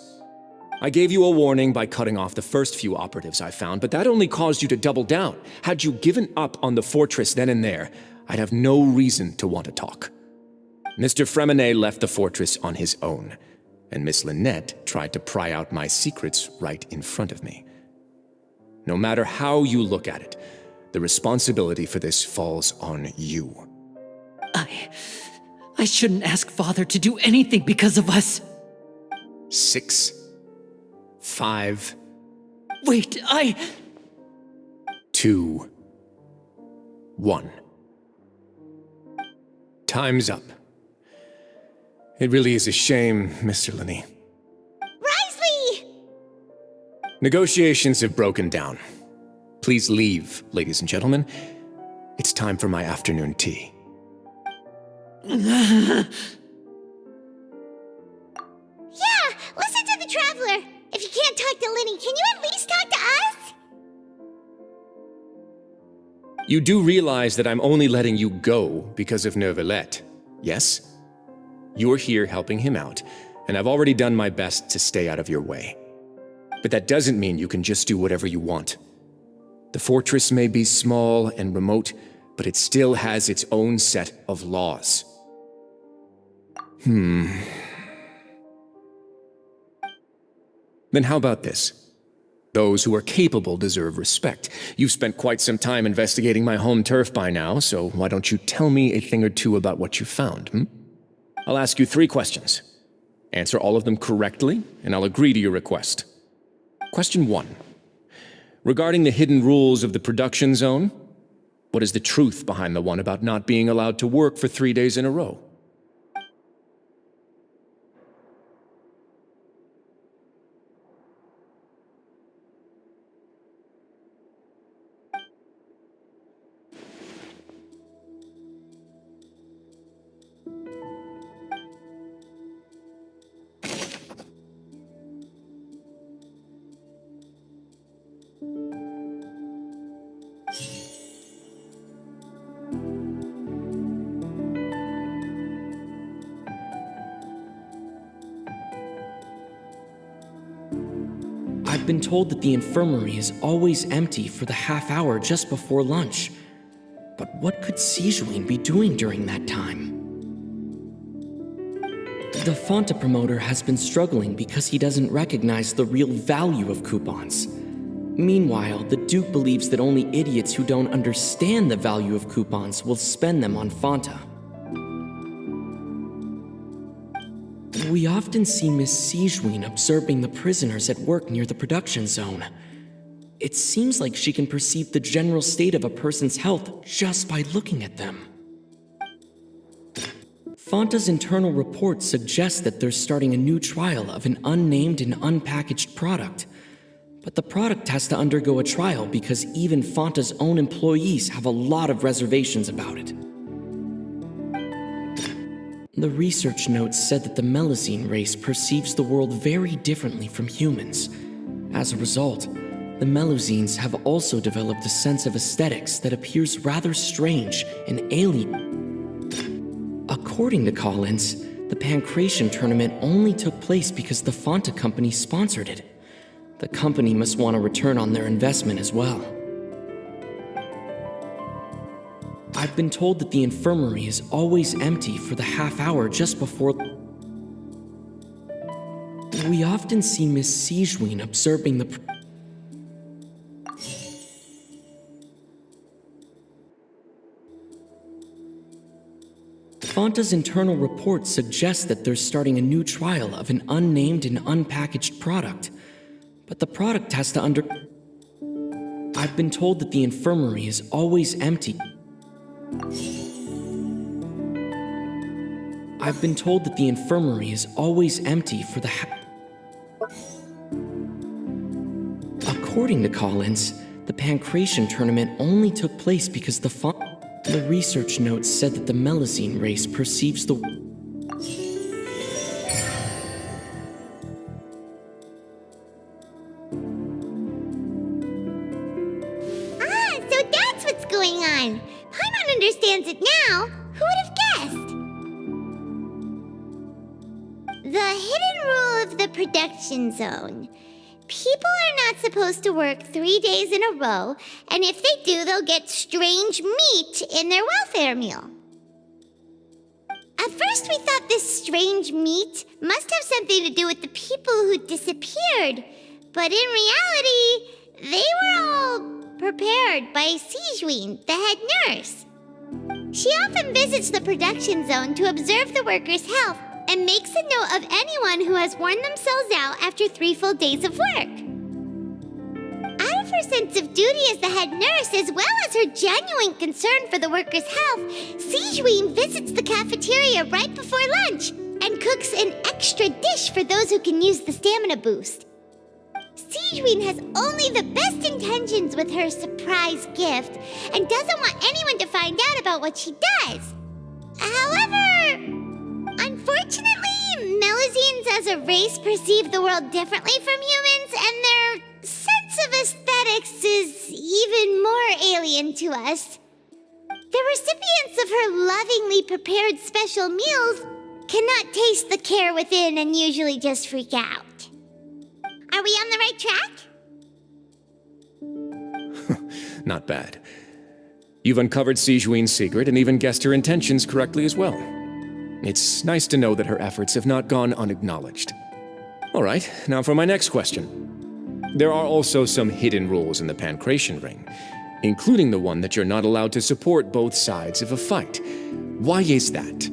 I gave you a warning by cutting off the first few operatives I found, but that only caused you to double down. Had you given up on the fortress then and there, I'd have no reason to want to talk. Mr. Freminet left the fortress on his own. and Miss Lynette tried to pry out my secrets right in front of me. No matter how you look at it, the responsibility for this falls on you. I shouldn't ask Father to do anything because of us. 6, 5... Wait, 2, 1. Time's up. It really is a shame, Mr. Lyney. Risley! Negotiations have broken down. Please leave, ladies and gentlemen. It's time for my afternoon tea. Yeah, listen to the Traveler. If you can't talk to Lyney, can you at least talk to us? You do realize that I'm only letting you go because of Neuvillette, yes? You're here helping him out, and I've already done my best to stay out of your way. But that doesn't mean you can just do whatever you want. The fortress may be small and remote, but it still has its own set of laws. Then how about this? Those who are capable deserve respect. You've spent quite some time investigating my home turf by now, so why don't you tell me a thing or two about what you found, I'll ask you 3 questions. Answer all of them correctly, and I'll agree to your request. Question 1. Regarding the hidden rules of the production zone, what is the truth behind the one about not being allowed to work for 3 days in a row? I've been told that the infirmary is always empty for the half hour just before lunch. But what could Sigewinne be doing during that time? The Fonta promoter has been struggling because he doesn't recognize the real value of coupons. Meanwhile, the Duke believes that only idiots who don't understand the value of coupons will spend them on Fonta. We often see Miss Sigewinne observing the prisoners at work near the production zone. It seems like she can perceive the general state of a person's health just by looking at them. Fonta's internal report suggests that they're starting a new trial of an unnamed and unpackaged product. But the product has to undergo a trial because even Fonta's own employees have a lot of reservations about it. The research notes said that the Melazine race perceives the world very differently from humans. As a result, the Melazines have also developed a sense of aesthetics that appears rather strange and alien. According to Collins, the Pancration tournament only took place because the Fonta company sponsored it. The company must want a return on their investment as well. I've been told that the infirmary is always empty for the half hour just before... We often see Miss Sigewinne observing the... Fonta's internal report suggests that they're starting a new trial of an unnamed and unpackaged product. But the product has to I've been told that the infirmary is always empty. I've been told that the infirmary is always empty for the According to Collins, the Pancration tournament only took place because the research notes said that the Melazine race perceives the... So that's what's going on. Paimon understands it now. Who would have guessed? The hidden rule of the production zone. People are not supposed to work 3 days in a row, and if they do, they'll get strange meat in their welfare meal. A first we thought this strange meat must have something to do with the people who disappeared. But in reality, they were all prepared by Sigewin, the head nurse. She often visits the production zone to observe the workers' health and makes a note of anyone who has worn themselves out after 3 full days of work. Out of her sense of duty as the head nurse, as well as her genuine concern for the workers' health, Sigewin visits the cafeteria right before lunch and cooks an extra dish for those who can use the stamina boost. Sigewin has only the best intentions with her surprise gift and doesn't want anyone to find out about what she does. However, unfortunately, Melusines as a race perceive the world differently from humans, and their sense of aesthetics is even more alien to us. The recipients of her lovingly prepared special meals cannot taste the care within and usually just freak out. Are we on the right track? Not bad. You've uncovered Sigewin's secret and even guessed her intentions correctly as well. It's nice to know that her efforts have not gone unacknowledged. All right, now for my next question. There are also some hidden rules in the Pancration Ring, including the one that you're not allowed to support both sides of a fight. Why is that?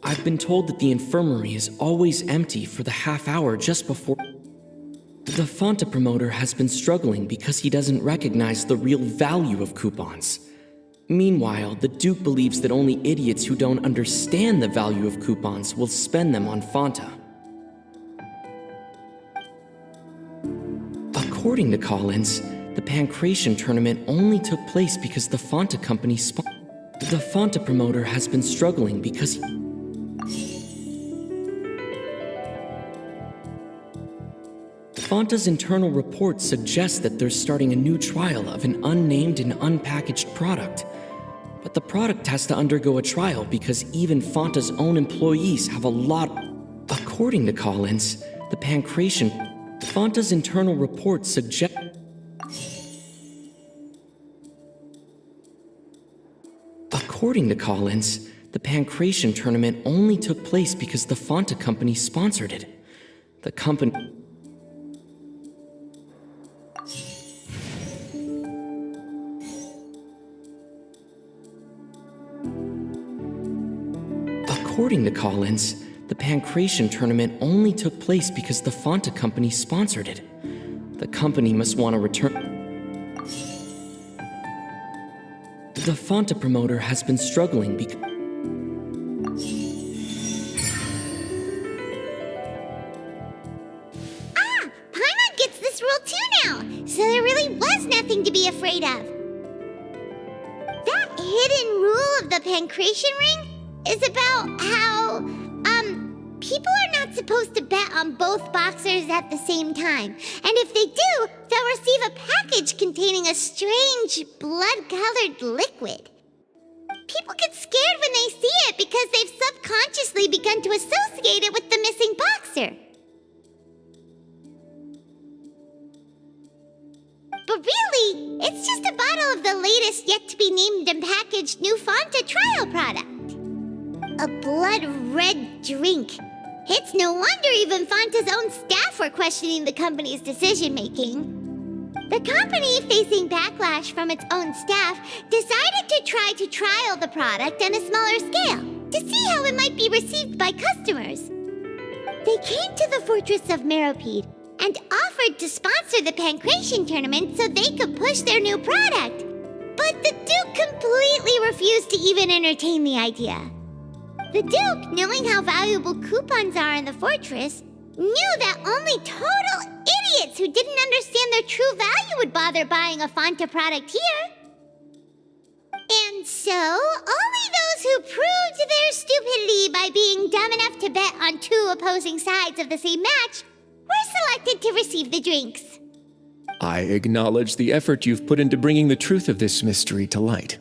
I've been told that the infirmary is always empty for the half hour just before. The Fanta promoter has been struggling because he doesn't recognize the real value of coupons. Meanwhile, the Duke believes that only idiots who don't understand the value of coupons will spend them on Fanta. According to Collins, the Pancration tournament only took place because the Fanta company The Fanta promoter has been struggling because Fanta's internal report suggests that they're starting a new trial of an unnamed and unpackaged product. But the product has to undergo a trial because even Fanta's own employees have a lot. According to Collins, the Pancration, Fanta's internal report suggests. According to Collins, the Pancration tournament only took place because the Fanta company sponsored it. The company. According to Collins, the Pancration tournament only took place because the Fanta company sponsored it. The company must want to return. The Fanta promoter has been struggling because. Paimon gets this rule too now, so there really was nothing to be afraid of. That hidden rule of the Pancration Ring is about how, people are not supposed to bet on both boxers at the same time. And if they do, they'll receive a package containing a strange, blood-colored liquid. People get scared when they see it because they've subconsciously begun to associate it with the missing boxer. But really, it's just a bottle of the latest yet-to-be-named and packaged new Fanta trial product. A blood-red drink. It's no wonder even Fanta's own staff were questioning the company's decision-making. The company, facing backlash from its own staff, decided to try to trial the product on a smaller scale to see how it might be received by customers. They came to the fortress of Meropride and offered to sponsor the Pancration tournament so they could push their new product. But the Duke completely refused to even entertain the idea. The Duke, knowing how valuable coupons are in the fortress, knew that only total idiots who didn't understand their true value would bother buying a Fanta product here. And so, only those those who proved their stupidity by being dumb enough to bet on two opposing sides of the same match were selected to receive the drinks. I acknowledge the effort you've put into bringing the truth of this mystery to light.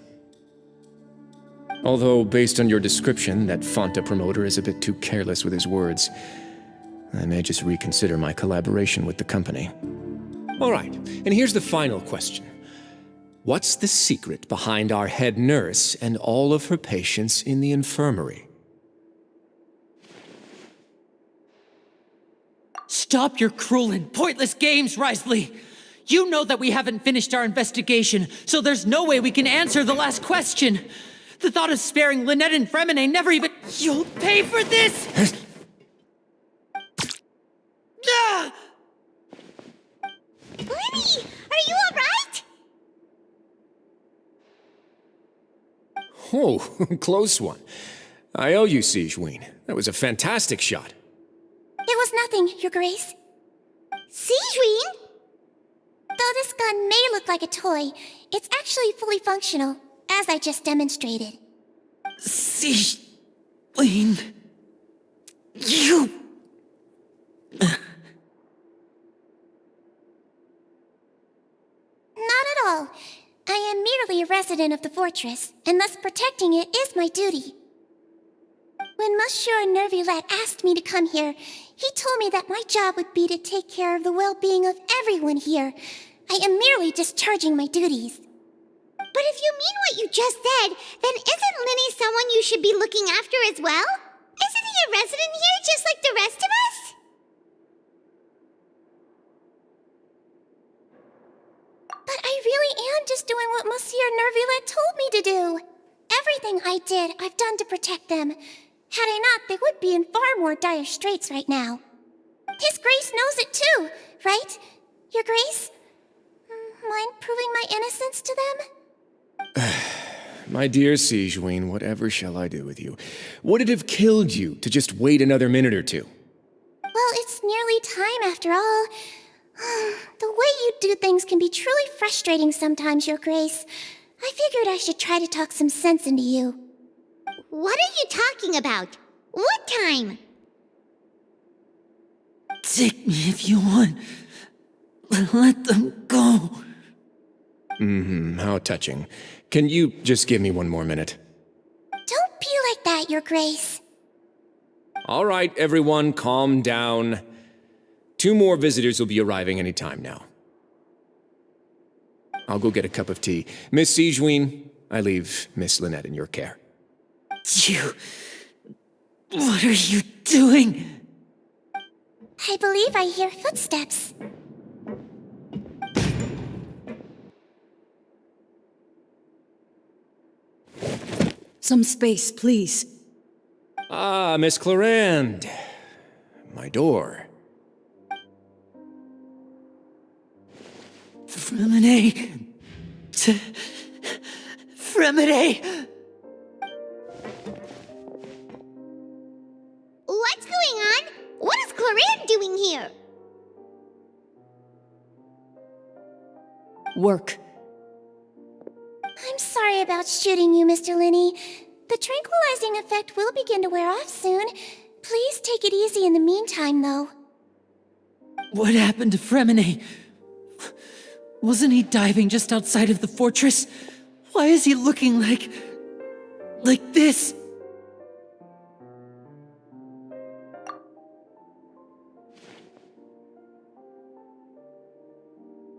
Although, based on your description, that Fanta promoter is a bit too careless with his words, I may just reconsider my collaboration with the company. All right, and here's the final question. What's the secret behind our head nurse and all of her patients in the infirmary? Stop your cruel and pointless games, Risley! You know that we haven't finished our investigation, so there's no way we can answer the last question. The thought of sparing Lynette and Freminet never even— You'll pay for this! Ah! Lyney, are you alright? Oh, close one. I owe you, Sigeween. That was a fantastic shot. It was nothing, Your Grace. Sigeween? Though this gun may look like a toy, it's actually fully functional, as I just demonstrated. Sigeween... You... Not at all. I am merely a resident of the fortress, and thus protecting it is my duty. When Monsieur Nervilette asked me to come here, he told me that my job would be to take care of the well-being of everyone here. I am merely discharging my duties. But if you mean what you just said, then isn't Lyney someone you should be looking after as well? Isn't he a resident here just like the rest of us? But I really am just doing what Monsieur Nervilette told me to do. Everything I did, I've done to protect them. Had I not, they would be in far more dire straits right now. His Grace knows it too, right? Your Grace? Mind proving my innocence to them? My dear Sigeween, whatever shall I do with you? Would it have killed you to just wait another minute or two? Well, it's nearly time after all. The way you do things can be truly frustrating sometimes, Your Grace. I figured I should try to talk some sense into you. What are you talking about? What time? Take me if you want. But let them go. How touching. Can you just give me one more minute? Don't be like that, Your Grace. All right, everyone, calm down. 2 more visitors will be arriving any time now. I'll go get a cup of tea. Miss Sigeween, I leave Miss Lynette in your care. You... What are you doing? I believe I hear footsteps. Some space, please. Ah, Miss Clarande. My door. Freminet. Freminet. What's going on? What is Clarande doing here? Work. I'm sorry about shooting you, Mr. Lyney. The tranquilizing effect will begin to wear off soon. Please take it easy in the meantime, though. What happened to Freminet? Wasn't he diving just outside of the fortress? Why is he looking like this?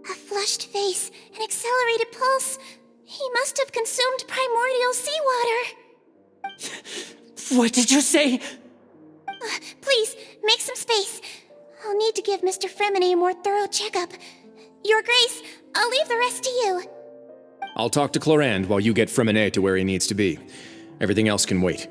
A flushed face, an accelerated pulse. He must have consumed primordial seawater. What did you say? Please, make some space. I'll need to give Mr. Freminet a more thorough checkup. Your Grace, I'll leave the rest to you. I'll talk to Clarande while you get Freminet to where he needs to be. Everything else can wait.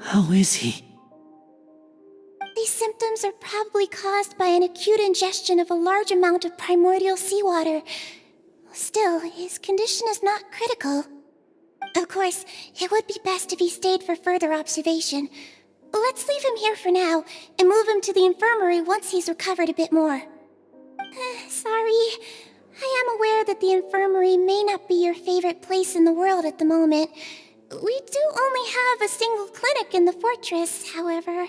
How is he? These symptoms are probably caused by an acute ingestion of a large amount of primordial seawater. Still, his condition is not critical. Of course, it would be best if he stayed for further observation. Let's leave him here for now, and move him to the infirmary once he's recovered a bit more. Sorry. I am aware that the infirmary may not be your favorite place in the world at the moment. We do only have a single clinic in the fortress, however.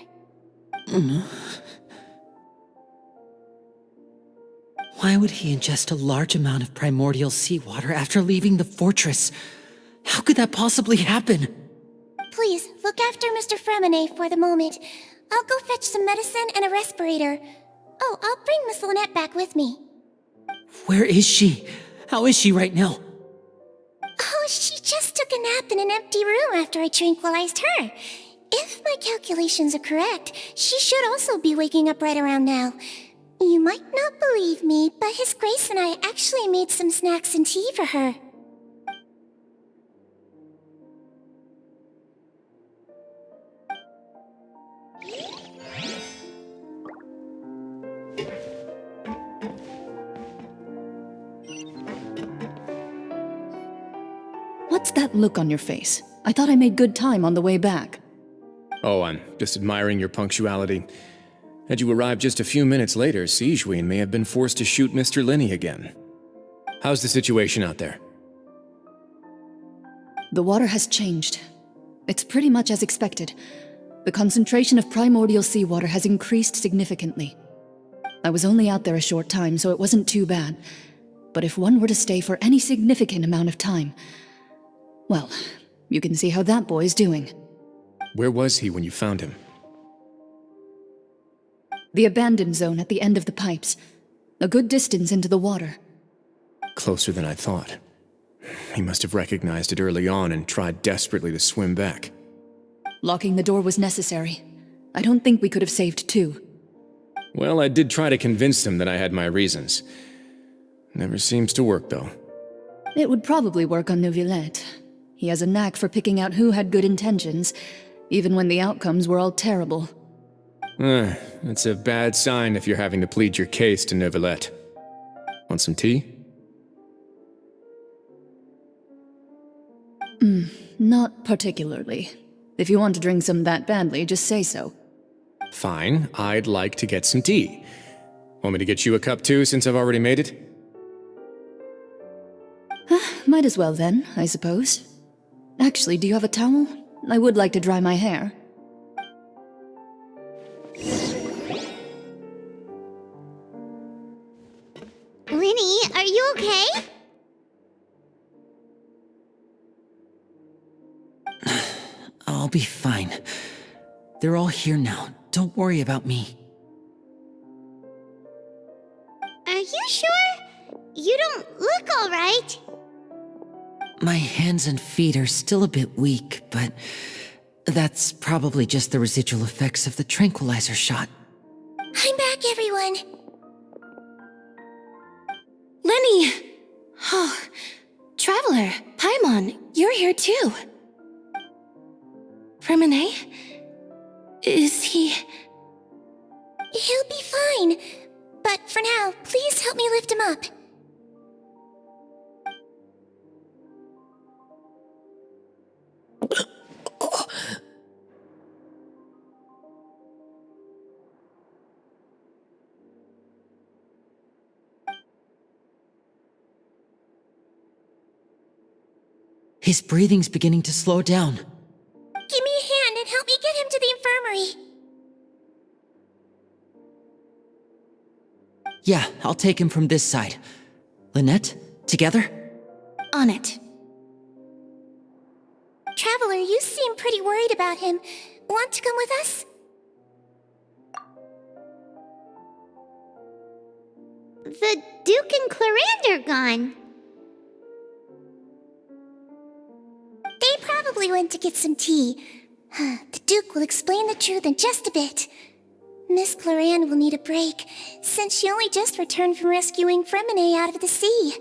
Why would he ingest a large amount of primordial seawater after leaving the fortress? How could that possibly happen? Please, look after Mr. Freminet for the moment. I'll go fetch some medicine and a respirator. Oh, I'll bring Miss Lynette back with me. Where is she? How is she right now? Oh, she just took a nap in an empty room after I tranquilized her. If my calculations are correct, she should also be waking up right around now. You might not believe me, but His Grace and I actually made some snacks and tea for her. What's that look on your face? I thought I made good time on the way back. Oh, I'm just admiring your punctuality. Had you arrived just a few minutes later, Sigewinne may have been forced to shoot Mr. Lyney again. How's the situation out there? The water has changed. It's pretty much as expected. The concentration of primordial seawater has increased significantly. I was only out there a short time, so it wasn't too bad. But if one were to stay for any significant amount of time, well, you can see how that boy's doing. Where was he when you found him? The abandoned zone at the end of the pipes. A good distance into the water. Closer than I thought. He must have recognized it early on and tried desperately to swim back. Locking the door was necessary. I don't think we could have saved two. Well, I did try to convince him that I had my reasons. Never seems to work, though. It would probably work on Neuvillette. He has a knack for picking out who had good intentions, even when the outcomes were all terrible. That's a bad sign if you're having to plead your case to Neuvillette. Want some tea? Not particularly. If you want to drink some that badly, just say so. Fine, I'd like to get some tea. Want me to get you a cup too, since I've already made it? Might as well then, I suppose. Actually, do you have a towel? I would like to dry my hair. Lyney, are you okay? I'll be fine. They're all here now. Don't worry about me. Are you sure? You don't look all right. My hands and feet are still a bit weak, but that's probably just the residual effects of the tranquilizer shot. I'm back, everyone. Lyney! Oh, Traveler, Paimon, you're here too. Freminet? Is he... He'll be fine. But for now, please help me lift him up. His breathing's beginning to slow down. Give me a hand and help me get him to the infirmary. Yeah, I'll take him from this side. Lynette, together? On it. Traveler, you seem pretty worried about him. Want to come with us? The Duke and Clarande are gone. They probably went to get some tea. The Duke will explain the truth in just a bit. Miss Clarande will need a break, since she only just returned from rescuing Freminet out of the sea.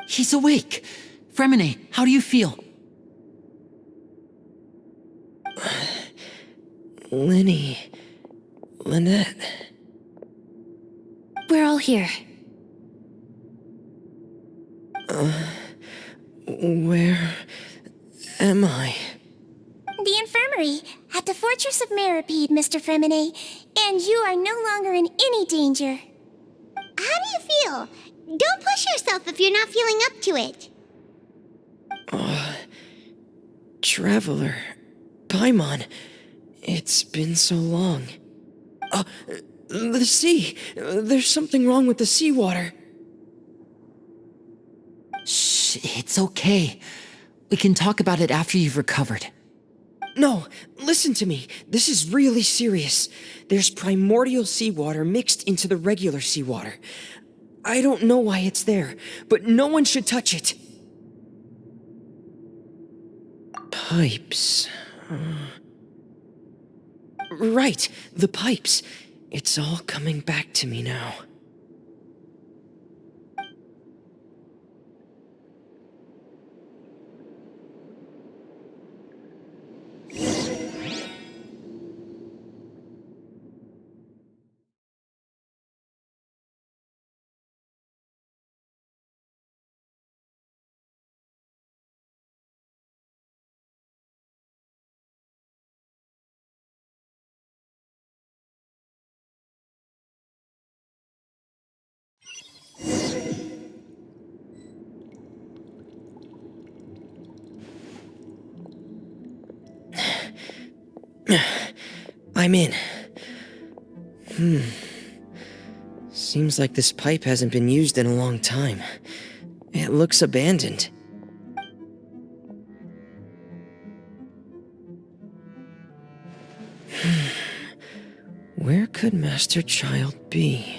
He's awake. Freminet, how do you feel? Lyney. Lynette. We're all here. Where am I? The infirmary, at the Fortress of Meropride, Mr. Freminet, and you are no longer in any danger. How do you feel? Don't push yourself if you're not feeling up to it. Traveler. Paimon. It's been so long. The sea. There's something wrong with the seawater. Shh, it's okay. We can talk about it after you've recovered. No, listen to me. This is really serious. There's primordial seawater mixed into the regular seawater. I don't know why it's there, but no one should touch it. Pipes. Right, the pipes. It's all coming back to me now. I'm in. Seems like this pipe hasn't been used in a long time. It looks abandoned. Where could Master Childe be?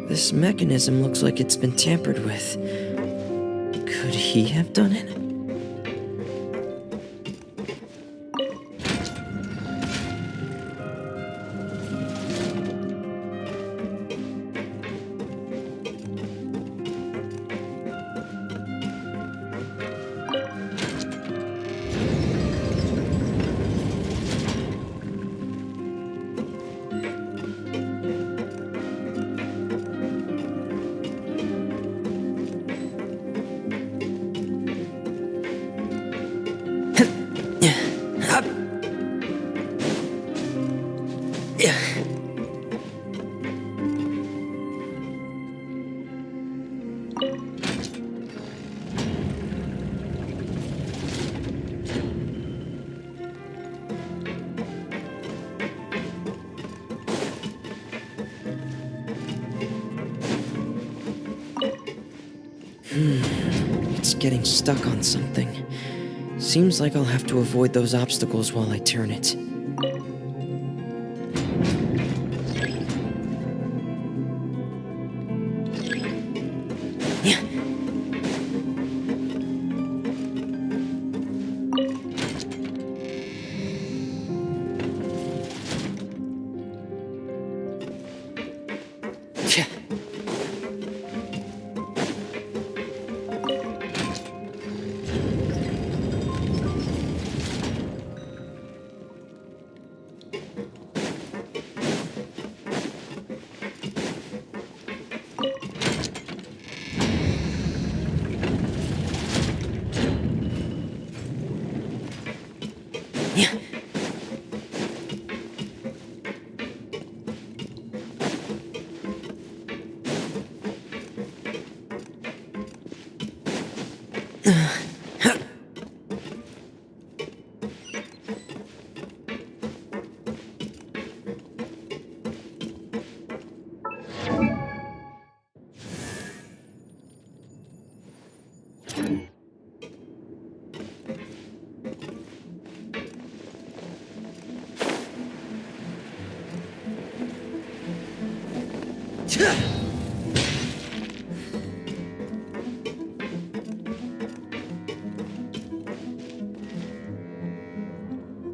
This mechanism looks like it's been tampered with. Could he have done it? It's getting stuck on something. Seems like I'll have to avoid those obstacles while I turn it.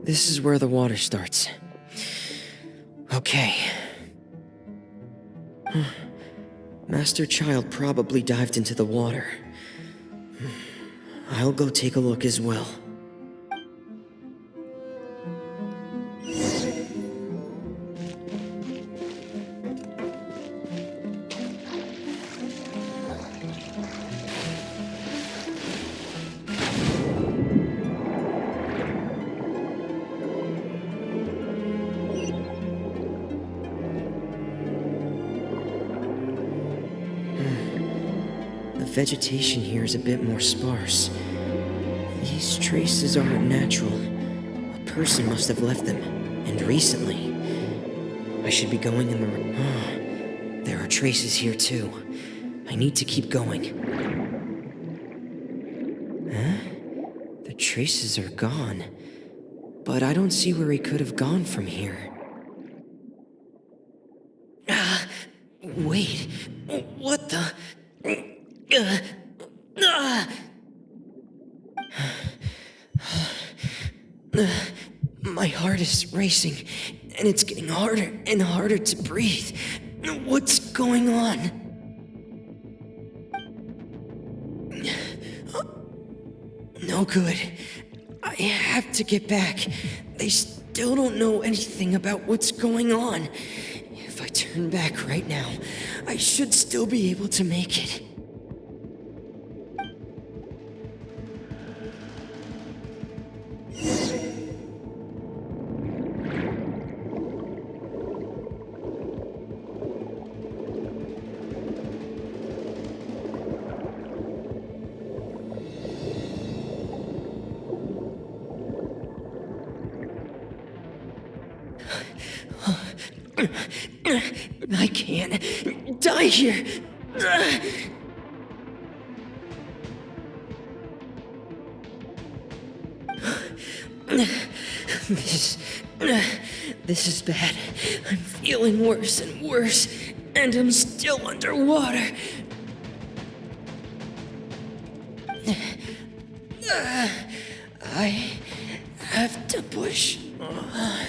This is where the water starts. Okay. Master Childe probably dived into the water. I'll go take a look as well. The vegetation here is a bit more sparse. These traces aren't natural. A person must have left them, and recently. I should be going in the... There are traces here too. I need to keep going. Huh? The traces are gone. But I don't see where he could have gone from here. Wait. What the... My heart is racing, and it's getting harder and harder to breathe. What's going on? No good. I have to get back. They still don't know anything about what's going on. If I turn back right now, I should still be able to make it. I can't die here. This is bad. I'm feeling worse and worse, and I'm still underwater. I have to push on.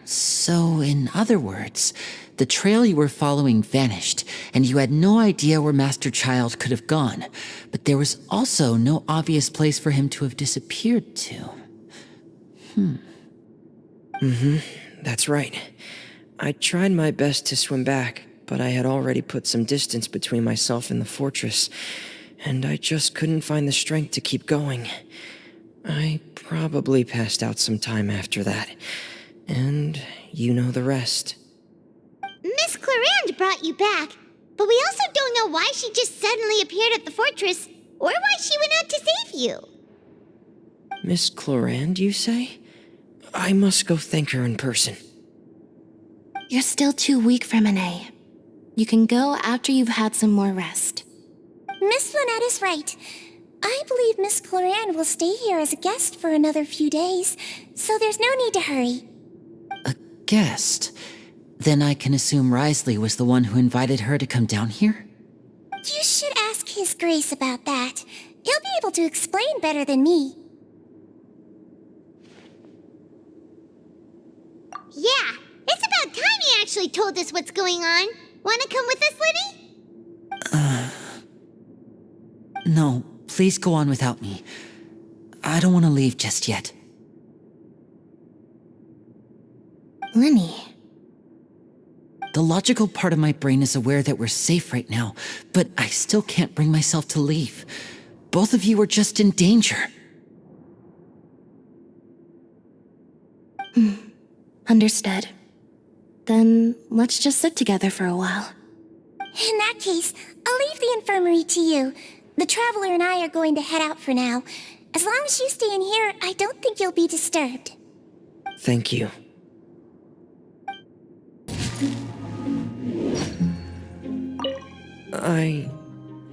So, in other words, the trail you were following vanished, and you had no idea where Master Childe could have gone, but there was also no obvious place for him to have disappeared to. That's right. I tried my best to swim back, but I had already put some distance between myself and the fortress, and I just couldn't find the strength to keep going. I probably passed out some time after that, and you know the rest. Miss Clarande brought you back, but we also don't know why she just suddenly appeared at the fortress, or why she went out to save you. Miss Clarande, you say? I must go thank her in person. You're still too weak, Freminet. You can go after you've had some more rest. Miss Lynette is right. I believe Miss Clarande will stay here as a guest for another few days, so there's no need to hurry. A guest? Then I can assume Risley was the one who invited her to come down here? You should ask His Grace about that. He'll be able to explain better than me. Yeah, it's about time he actually told us what's going on. Wanna come with us, Lyney? No, please go on without me. I don't want to leave just yet. Lyney. The logical part of my brain is aware that we're safe right now, but I still can't bring myself to leave. Both of you are just in danger. Understood. Then let's just sit together for a while. In that case, I'll leave the infirmary to you. The Traveler and I are going to head out for now. As long as you stay in here, I don't think you'll be disturbed. Thank you.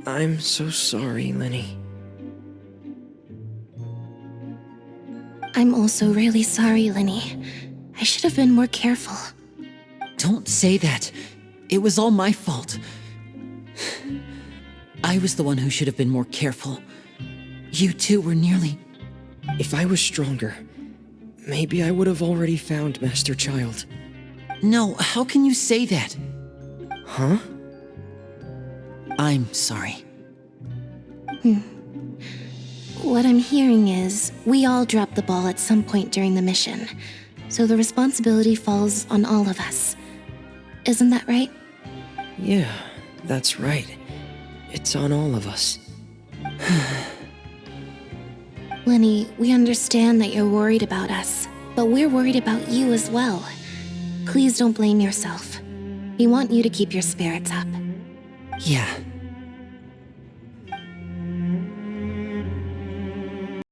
I'm so sorry, Lyney. I'm also really sorry, Lyney. I should have been more careful. Don't say that. It was all my fault. I was the one who should have been more careful. You two were nearly... If I was stronger, maybe I would have already found Master Childe. No, how can you say that? Huh? I'm sorry. What I'm hearing is, we all dropped the ball at some point during the mission, so the responsibility falls on all of us. Isn't that right? Yeah, that's right. It's on all of us. Lyney, we understand that you're worried about us, but we're worried about you as well. Please don't blame yourself. We want you to keep your spirits up. Yeah,